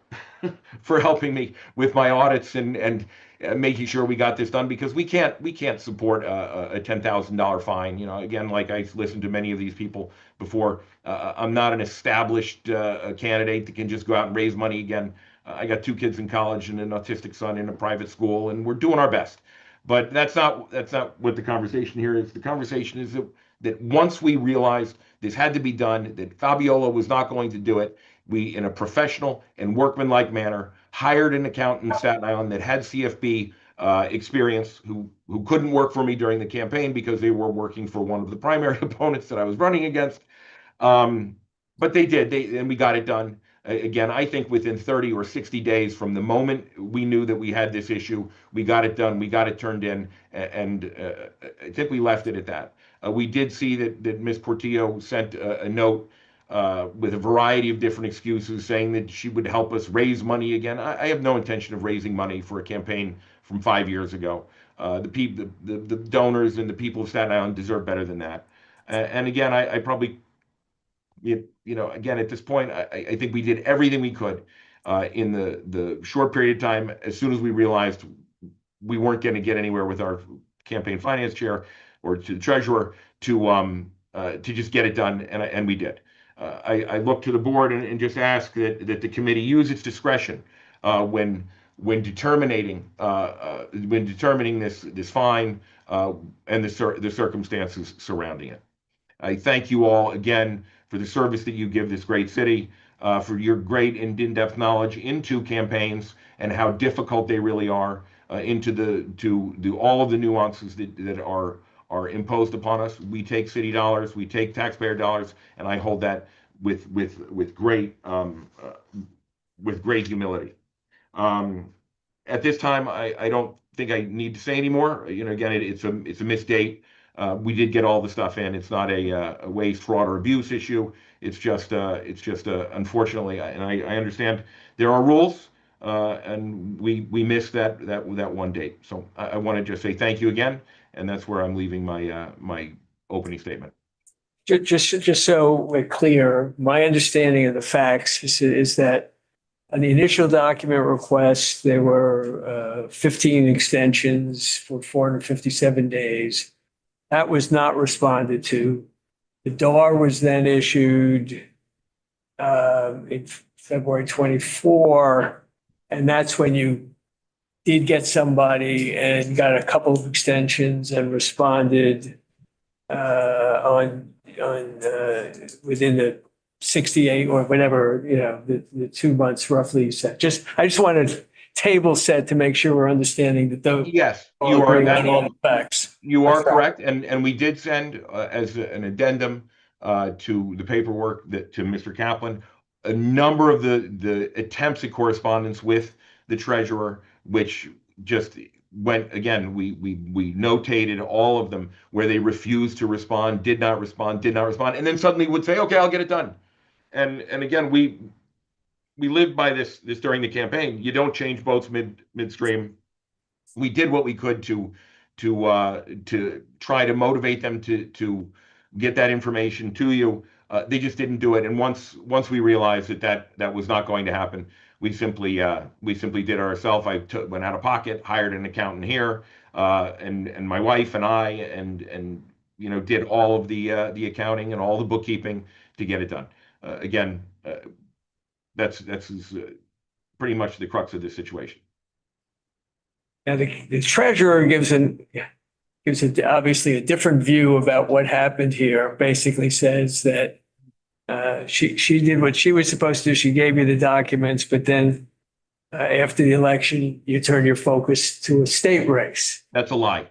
for helping me with my audits and making sure we got this done, because we can't support a $10,000 fine. Again, like I listened to many of these people before, I'm not an established candidate that can just go out and raise money again. I got 2 kids in college and an autistic son in a private school, and we're doing our best. But that's not what the conversation here is. The conversation is that once we realized this had to be done, that Fabiola was not going to do it, we, in a professional and workmanlike manner, hired an accountant in Staten Island that had CFB experience, who couldn't work for me during the campaign because they were working for one of the primary opponents that I was running against. But they did, and we got it done. Again, I think within 30 or 60 days from the moment we knew that we had this issue, we got it done, we got it turned in, and I think we left it at that. We did see that Ms. Portillo sent a note with a variety of different excuses, saying that she would help us raise money again. I have no intention of raising money for a campaign from 5 years ago. The donors and the people of Staten Island deserve better than that. And again, I probably, again, at this point, I think we did everything we could in the short period of time. As soon as we realized we weren't going to get anywhere with our campaign finance chair or to the treasurer to just get it done, and we did. I look to the board and just ask that the committee use its discretion when determining this fine and the circumstances surrounding it. I thank you all again for the service that you give this great city, for your great and in-depth knowledge into campaigns and how difficult they really are, into all of the nuances that are imposed upon us. We take city dollars, we take taxpayer dollars, and I hold that with great humility. At this time, I don't think I need to say anymore. Again, it's a missed date. We did get all the stuff in. It's not a waste, fraud, or abuse issue. It's just unfortunately, and I understand there are rules, and we missed that one date. So I want to just say thank you again, and that's where I'm leaving my opening statement. Just so we're clear, my understanding of the facts is that on the initial document request, there were 15 extensions for 457 days. That was not responded to. The DAR was then issued in February 24, and that's when you did get somebody and got a couple of extensions and responded within the 68 or whatever, the 2 months roughly you said. I just wanted table set to make sure we're understanding that those. Yes, you are that. All the facts. You are correct, and we did send as an addendum to the paperwork to Mr. Kaplan a number of the attempts at correspondence with the treasurer, which just went again. We notated all of them where they refused to respond, did not respond, and then suddenly would say, "Okay, I'll get it done." And again, we lived by this during the campaign. You don't change votes midstream. We did what we could to try to motivate them to get that information to you. They just didn't do it. And once we realized that was not going to happen, we simply did it ourselves. I went out of pocket, hired an accountant here, and my wife and I, and did all of the accounting and all the bookkeeping to get it done. Again, that's pretty much the crux of this situation. Now, the treasurer gives obviously a different view about what happened here. Basically says that she did what she was supposed to do. She gave you the documents, but then after the election, you turn your focus to a state race. That's a lie.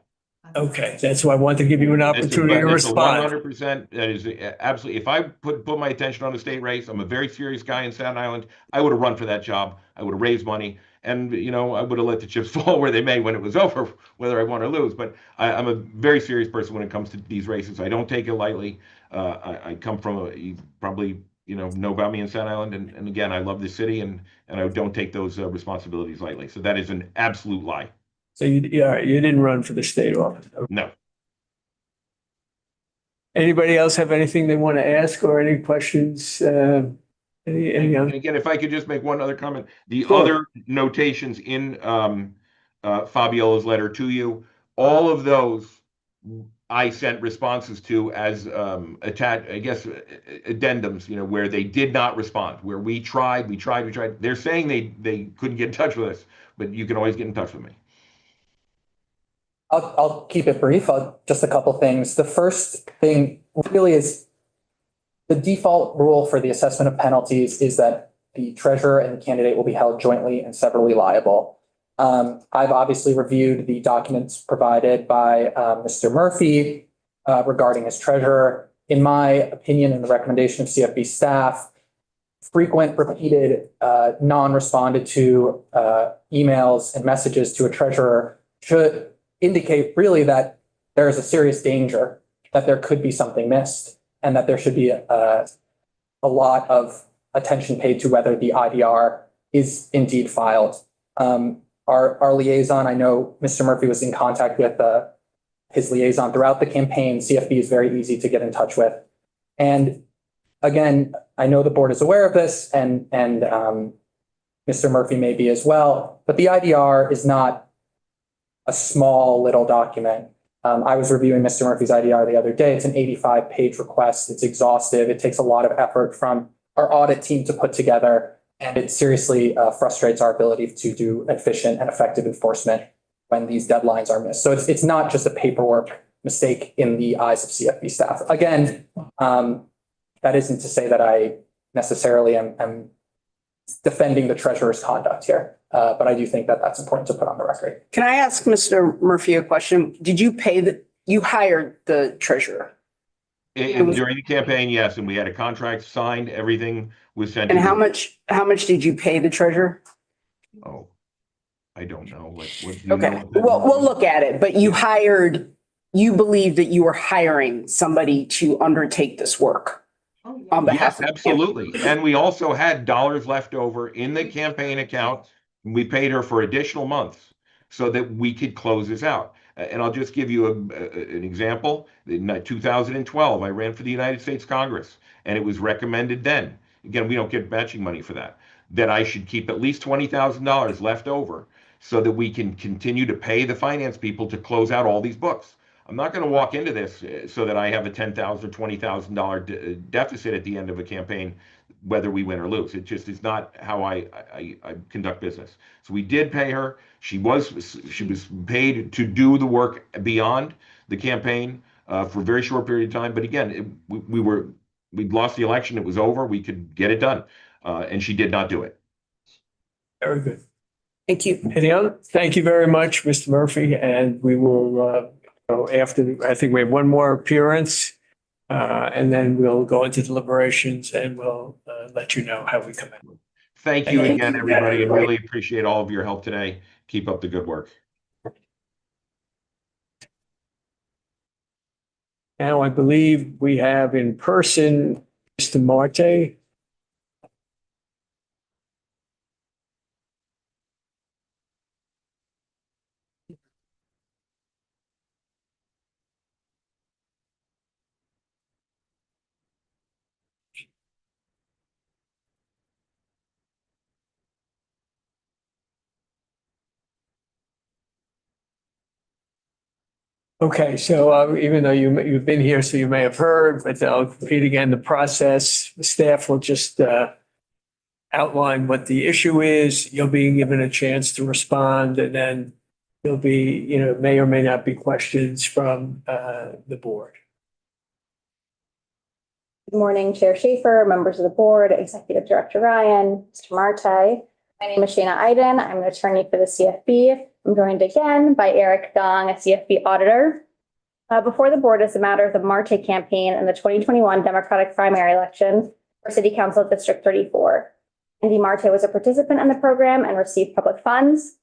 Okay, that's why I wanted to give you an opportunity to respond. 100%. That is absolutely. If I put my attention on the state race, I'm a very serious guy in Staten Island. I would have run for that job. I would have raised money, and I would have let the chips fall where they may when it was over, whether I won or lose. But I'm a very serious person when it comes to these races. I don't take it lightly. I come from you probably know about me in Staten Island, and again, I love this city, and I don't take those responsibilities lightly. So that is an absolute lie. So you didn't run for the state office? No. Anybody else have anything they want to ask or any questions? Any and again, if I could just make one other comment, the Sure. other notations in Fabiola's letter to you, all of those I sent responses to as addendums, where they did not respond, where we tried. They're saying they couldn't get in touch with us, but you can always get in touch with me. I'll keep it brief. Just a couple things. The first thing really is the default rule for the assessment of penalties is that the treasurer and the candidate will be held jointly and severally liable. I've obviously reviewed the documents provided by Mr. Murphy regarding his treasurer. In my opinion and the recommendation of CFB staff, frequent, repeated, non-responded to emails and messages to a treasurer should indicate really that there is a serious danger that there could be something missed and that there should be a lot of attention paid to whether the IDR is indeed filed. Our liaison, I know Mr. Murphy was in contact with his liaison throughout the campaign. CFB is very easy to get in touch with. And again, I know the board is aware of this and Mr. Murphy may be as well, but the IDR is not a small little document. I was reviewing Mr. Murphy's IDR the other day. It's an 85-page request. It's exhaustive. It takes a lot of effort from our audit team to put together, and it seriously frustrates our ability to do efficient and effective enforcement when these deadlines are missed. So it's not just a paperwork mistake in the eyes of CFB staff. Again, that isn't to say that I necessarily am defending the treasurer's conduct here, but I do think that that's important to put on the record. Can I ask Mr. Murphy a question? Did you you hired the treasurer? During the campaign, yes, and we had a contract signed, everything was sent. And how much did you pay the treasurer? Oh, I don't know. Okay, well, we'll look at it, but you believe that you were hiring somebody to undertake this work on behalf Yes, absolutely. And we also had dollars left over in the campaign account. We paid her for additional months so that we could close this out. And I'll just give you an example. In 2012, I ran for the United States Congress, and it was recommended then, again, we don't get matching money for that I should keep at least $20,000 left over so that we can continue to pay the finance people to close out all these books. I'm not going to walk into this so that I have a $10,000 or $20,000 deficit at the end of a campaign, whether we win or lose. It just is not how I conduct business. So we did pay her. She was paid to do the work beyond the campaign for a very short period of time. But again, we'd lost the election. It was over. We could get it done, and she did not do it. Very good. Thank you. Any other? Thank you very much, Mr. Murphy. And we will go after, I think we have one more appearance, and then we'll go into deliberations and we'll let you know how we come in. Thank you again, everybody. I really appreciate all of your help today. Keep up the good work. Now, I believe we have in person, Mr. Marte. Okay, so even though you've been here, so you may have heard, but I'll repeat again the process. The staff will just outline what the issue is. You'll be given a chance to respond, and then there'll be, may or may not be questions from the board. Good morning, Chair Schaefer, members of the board, Executive Director Ryan, Mr. Marte. My name is Shana Iden. I'm an attorney for the CFB. I'm joined again by Eric Gong, a CFB auditor. Before the board is a matter of the Marte campaign and the 2021 Democratic primary election for City Council District 34. Andy Marte was a participant in the program and received public funds.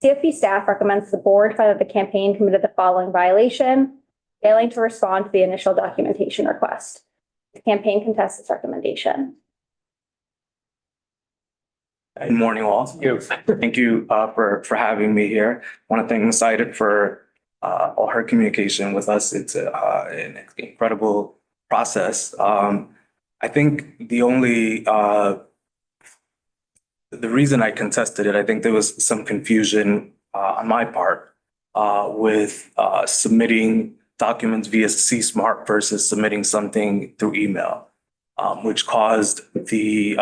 CFB staff recommends the board find that the campaign committed the following violation: failing to respond to the initial documentation request. The campaign contests this recommendation. Good morning, all. Thank you for having me here. I want to thank Ms. Ida for all her communication with us. It's an incredible process. I think the only the reason I contested it, I think there was some confusion on my part with submitting documents via C-Smart versus submitting something through email, which caused the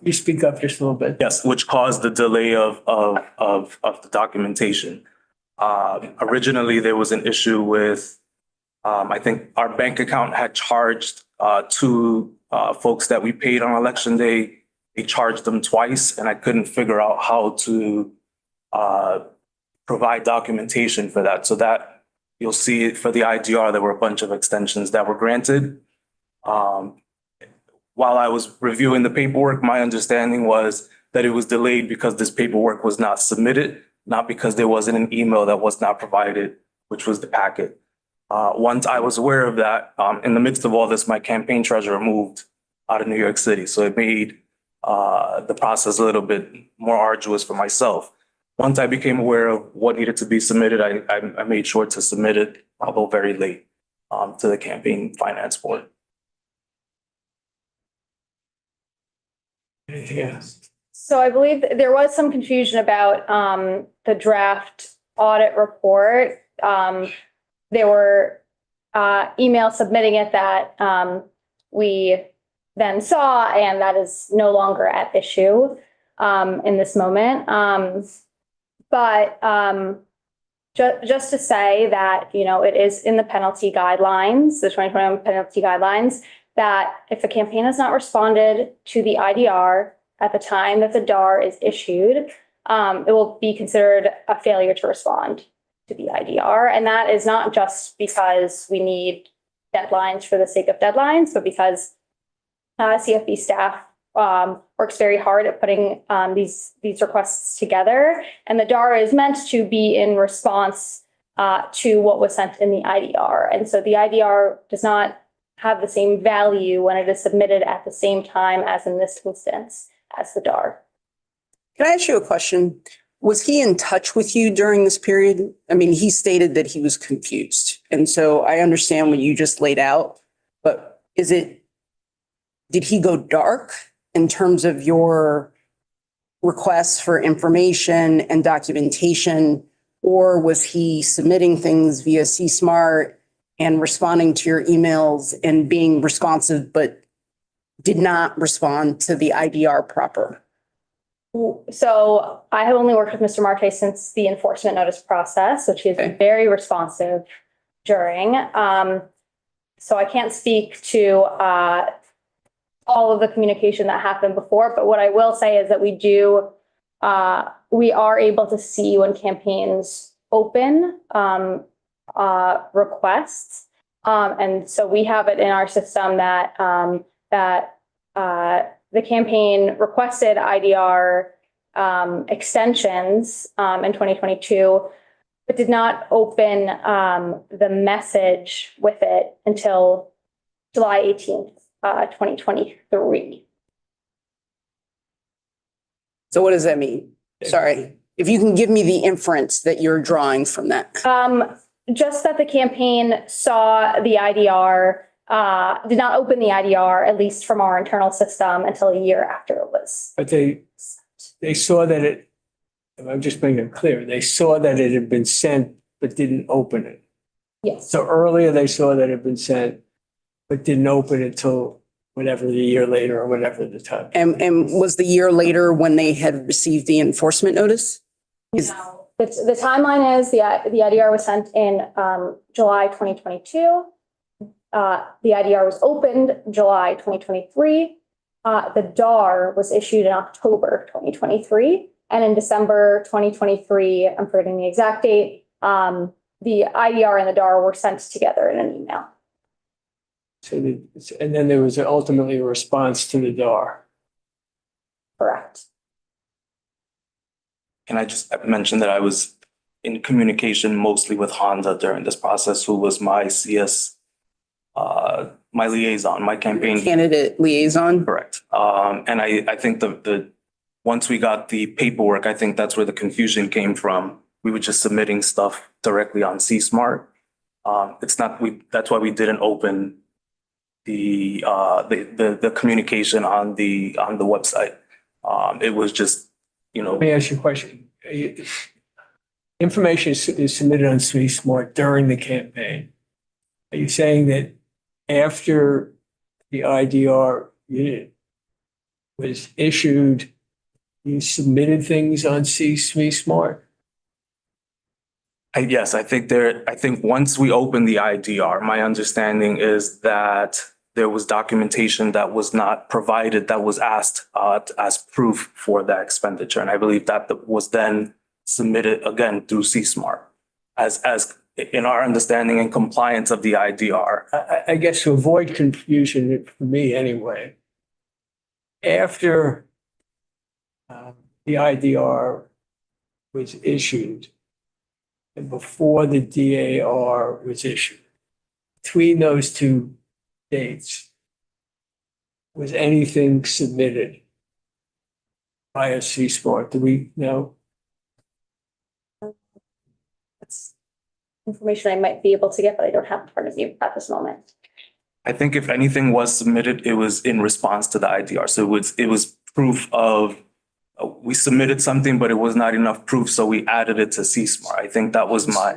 You speak up just a little bit. yes, which caused the delay of the documentation. Originally, there was an issue with I think our bank account had charged two folks that we paid on election day. They charged them twice, and I couldn't figure out how to provide documentation for that. So that you'll see for the IDR, there were a bunch of extensions that were granted. While I was reviewing the paperwork, my understanding was that it was delayed because this paperwork was not submitted, not because there wasn't an email that was not provided, which was the packet. Once I was aware of that, in the midst of all this, my campaign treasurer moved out of New York City. So it made the process a little bit more arduous for myself. Once I became aware of what needed to be submitted, I made sure to submit it, although very late, to the Campaign Finance Board. Anything else? So I believe there was some confusion about the draft audit report. There were emails submitting it that we then saw, and that is no longer at issue in this moment. But just to say that, it is in the penalty guidelines, the 2021 penalty guidelines, that if a campaign has not responded to the IDR at the time that the DAR is issued, it will be considered a failure to respond to the IDR. And that is not just because we need deadlines for the sake of deadlines, but because CFB staff works very hard at putting these requests together. And the DAR is meant to be in response to what was sent in the IDR. And so the IDR does not have the same value when it is submitted at the same time as in this instance as the DAR. Can I ask you a question? Was he in touch with you during this period? I mean, he stated that he was confused. And so I understand what you just laid out, but did he go dark in terms of your requests for information and documentation? Or was he submitting things via CSmart and responding to your emails and being responsive, but did not respond to the IDR proper? So I have only worked with Mr. Marte since the enforcement notice process, which he has been very responsive during. So I can't speak to all of the communication that happened before, but what I will say is that we are able to see when campaigns open requests. And so we have it in our system that the campaign requested IDR extensions in 2022, but did not open the message with it until July 18th, 2023. So what does that mean? Sorry, if you can give me the inference that you're drawing from that. Just that the campaign saw the IDR, did not open the IDR, at least from our internal system, until a year after it was. But they saw that I'm just making it clear, they saw that it had been sent, but didn't open it. Yes. So earlier they saw that it had been sent, but didn't open it till whatever the year later or whatever the time. And was the year later when they had received the enforcement notice? No. The timeline is the IDR was sent in July 2022. The IDR was opened July 2023. The DAR was issued in October 2023. And in December 2023, I'm forgetting the exact date, the IDR and the DAR were sent together in an email. So and then there was ultimately a response to the DAR. Correct. And I just mentioned that I was in communication mostly with Honda during this process, who was my my liaison, my campaign Candidate liaison? Correct. And I think once we got the paperwork, I think that's where the confusion came from. We were just submitting stuff directly on CSmart. That's why we didn't open the communication on the website. It was just, Let me ask you a question. Information is submitted on CSmart during the campaign. Are you saying that after the IDR unit was issued, you submitted things on CSmart? Yes, I think once we opened the IDR, my understanding is that there was documentation that was not provided that was asked as proof for that expenditure. And I believe that was then submitted again through CSmart as in our understanding and compliance of the IDR. I guess to avoid confusion for me anyway, after the IDR was issued and before the DAR was issued, between those two dates, was anything submitted by a C-Smart? Do we know? That's information I might be able to get, but I don't have in front of me at this moment. I think if anything was submitted, it was in response to the IDR. So it was proof of, we submitted something, but it was not enough proof, so we added it to CSMAR. I think that was my,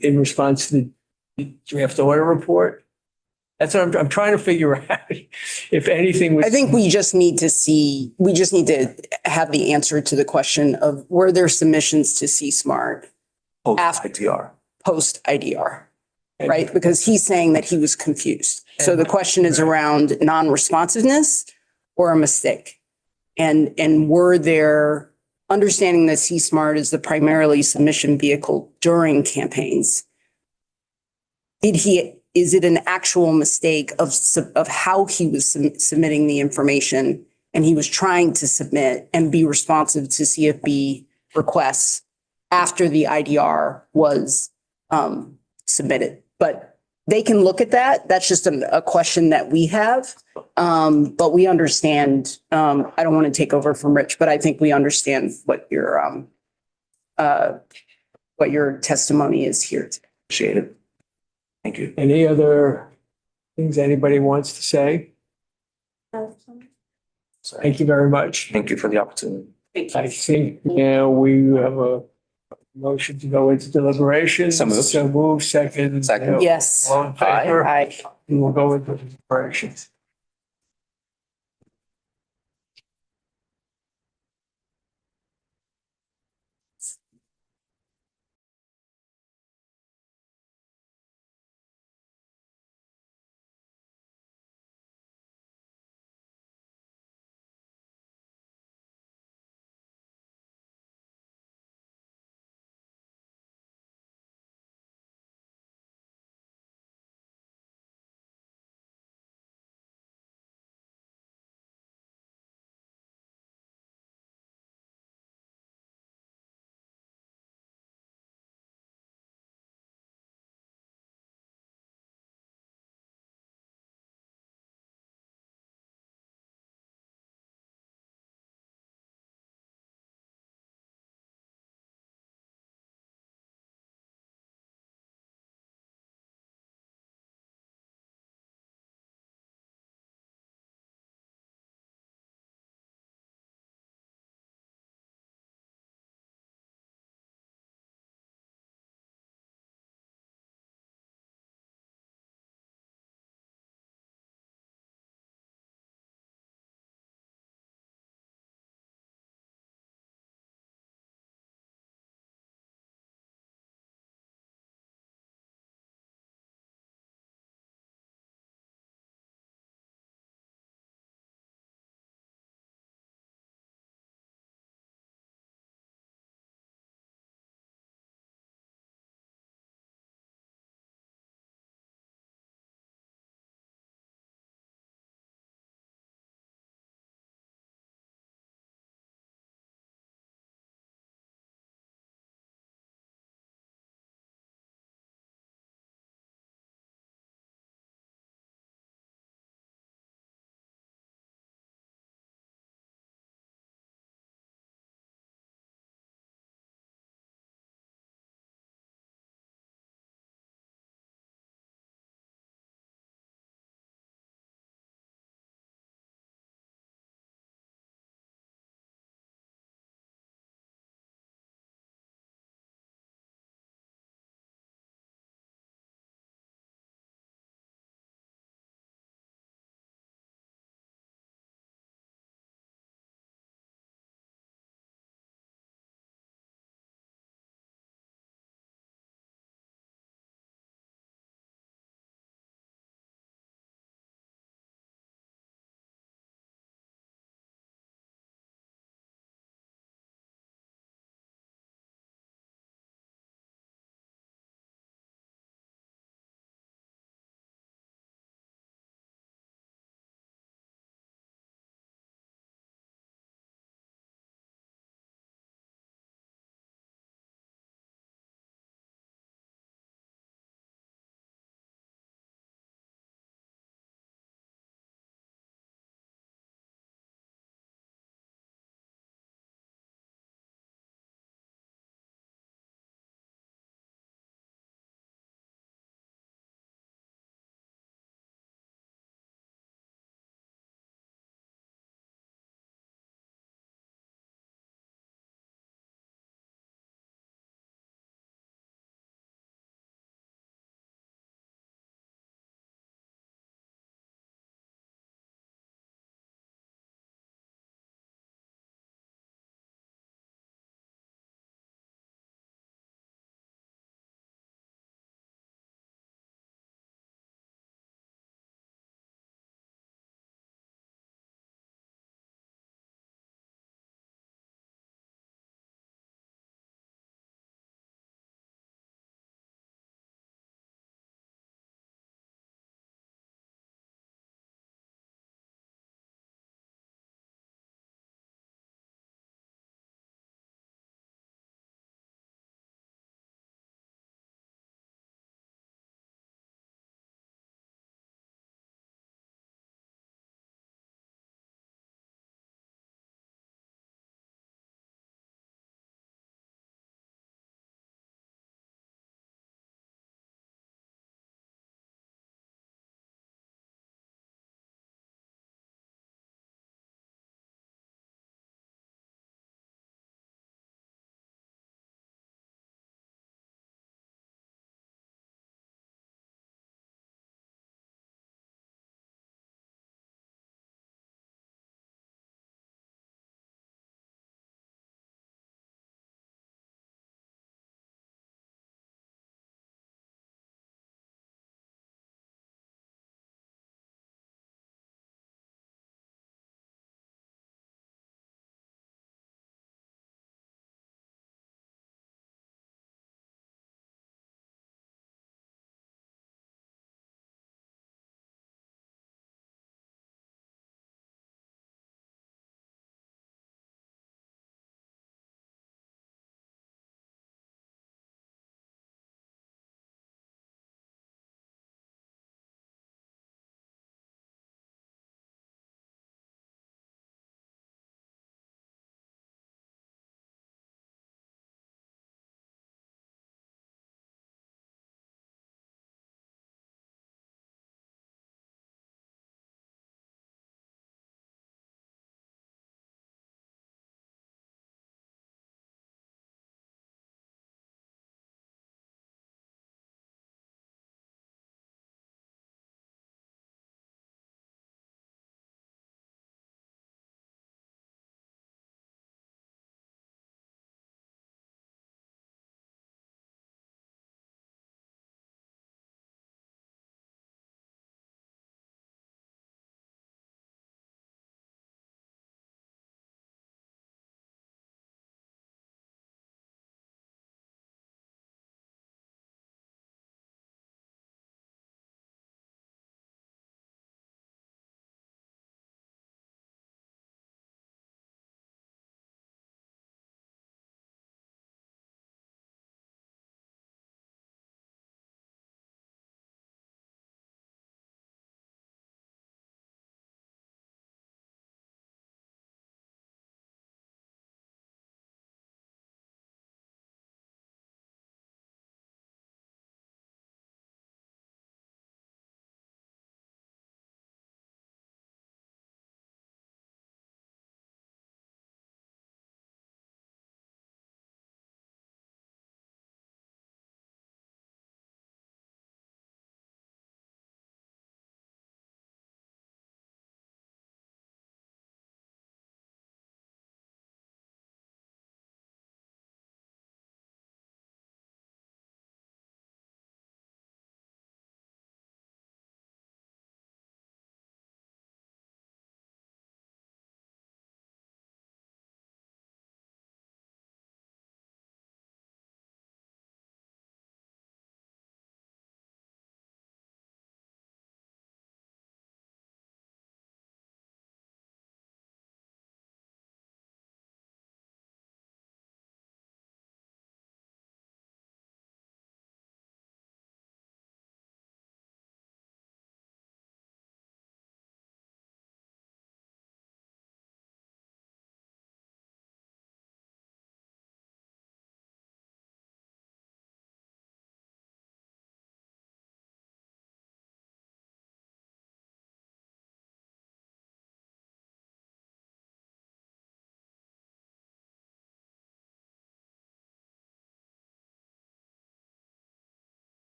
In response to the draft audit report? That's what I'm trying to figure out. If anything was. I think we just need to have the answer to the question of were there submissions to C-Smart post After- IDR. post IDR, right? Because he's saying that he was confused. So the question is around non-responsiveness or a mistake? And were there, understanding that C-Smart is the primarily submission vehicle during campaigns, is it an actual mistake of how he was submitting the information, and he was trying to submit and be responsive to CFB requests after the IDR was submitted? But they can look at that. That's just a question that we have. But we understand, I don't want to take over from Rich, but I think we understand what your testimony is here. Appreciate it. Thank you. Any other things anybody wants to say? Thank you very much. Thank you for the opportunity. I think now we have a motion to go into deliberations. So moved. So move second. Second. Yes. All in favor? Aye. We will go into deliberations.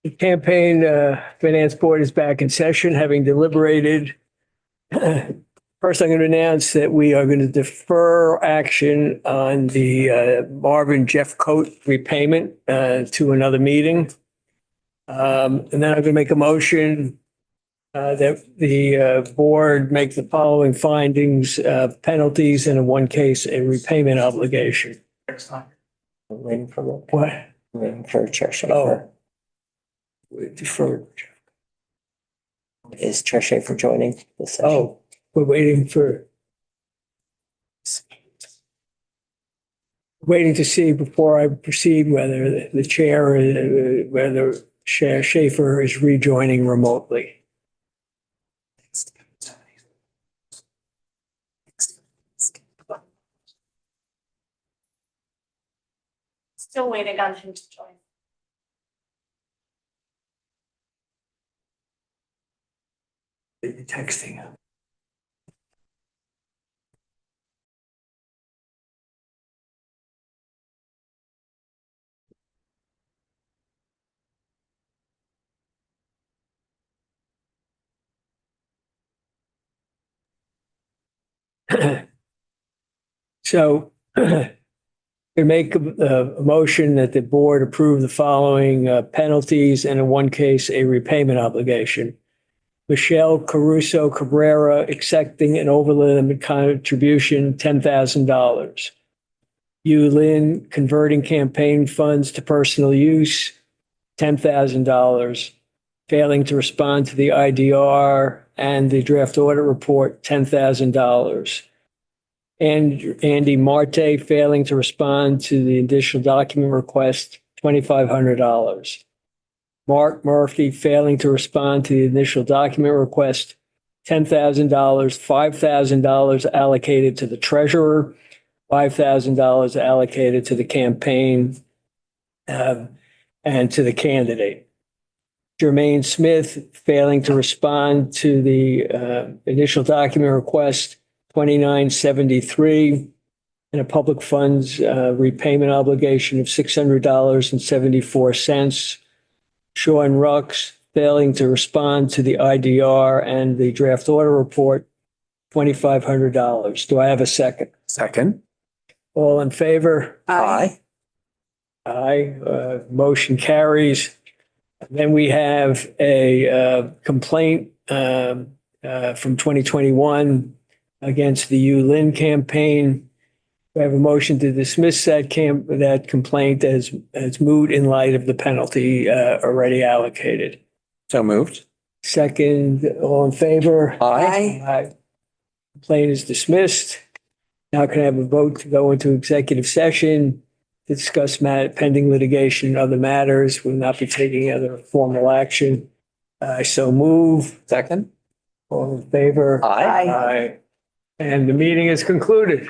The Campaign Finance Board is back in session, having deliberated. First, I'm going to announce that we are going to defer action on the Marvin Jeff Coat repayment to another meeting. And then I'm going to make a motion that the board make the following findings, penalties, and in one case, a repayment obligation. Waiting for, What? waiting for Chair Schaefer. Oh. We deferred. Is Chair Schaefer joining the session? Oh, we're waiting to see before I proceed whether the chair, whether Chair Schaefer is rejoining remotely. Still waiting on him to join. Texting. So we make a motion that the board approve the following penalties and in one case, a repayment obligation. Michelle Caruso Cabrera accepting an overlimit contribution, $10,000. Yu Lin converting campaign funds to personal use, $10,000. Failing to respond to the IDR and the draft audit report, $10,000. And Andy Marte failing to respond to the additional document request, $2,500. Mark Murphy failing to respond to the initial document request, $10,000, $5,000 allocated to the treasurer, $5,000 allocated to the campaign and to the candidate. Jermaine Smith failing to respond to the initial document request, $2,973, and a public funds repayment obligation of $600.74. Sean Rux failing to respond to the IDR and the draft order report, $2,500. Do I have a second? Second. All in favor? Aye. Aye. Motion carries. Then we have a complaint from 2021 against the Yu Lin campaign. We have a motion to dismiss that complaint as moot in light of the penalty already allocated. So moved. Second, all in favor? Aye. Aye. Complaint is dismissed. Now can I have a vote to go into executive session to discuss pending litigation and other matters? We'll not be taking other formal action. I so move. Second. All in favor? Aye. Aye. And the meeting is concluded.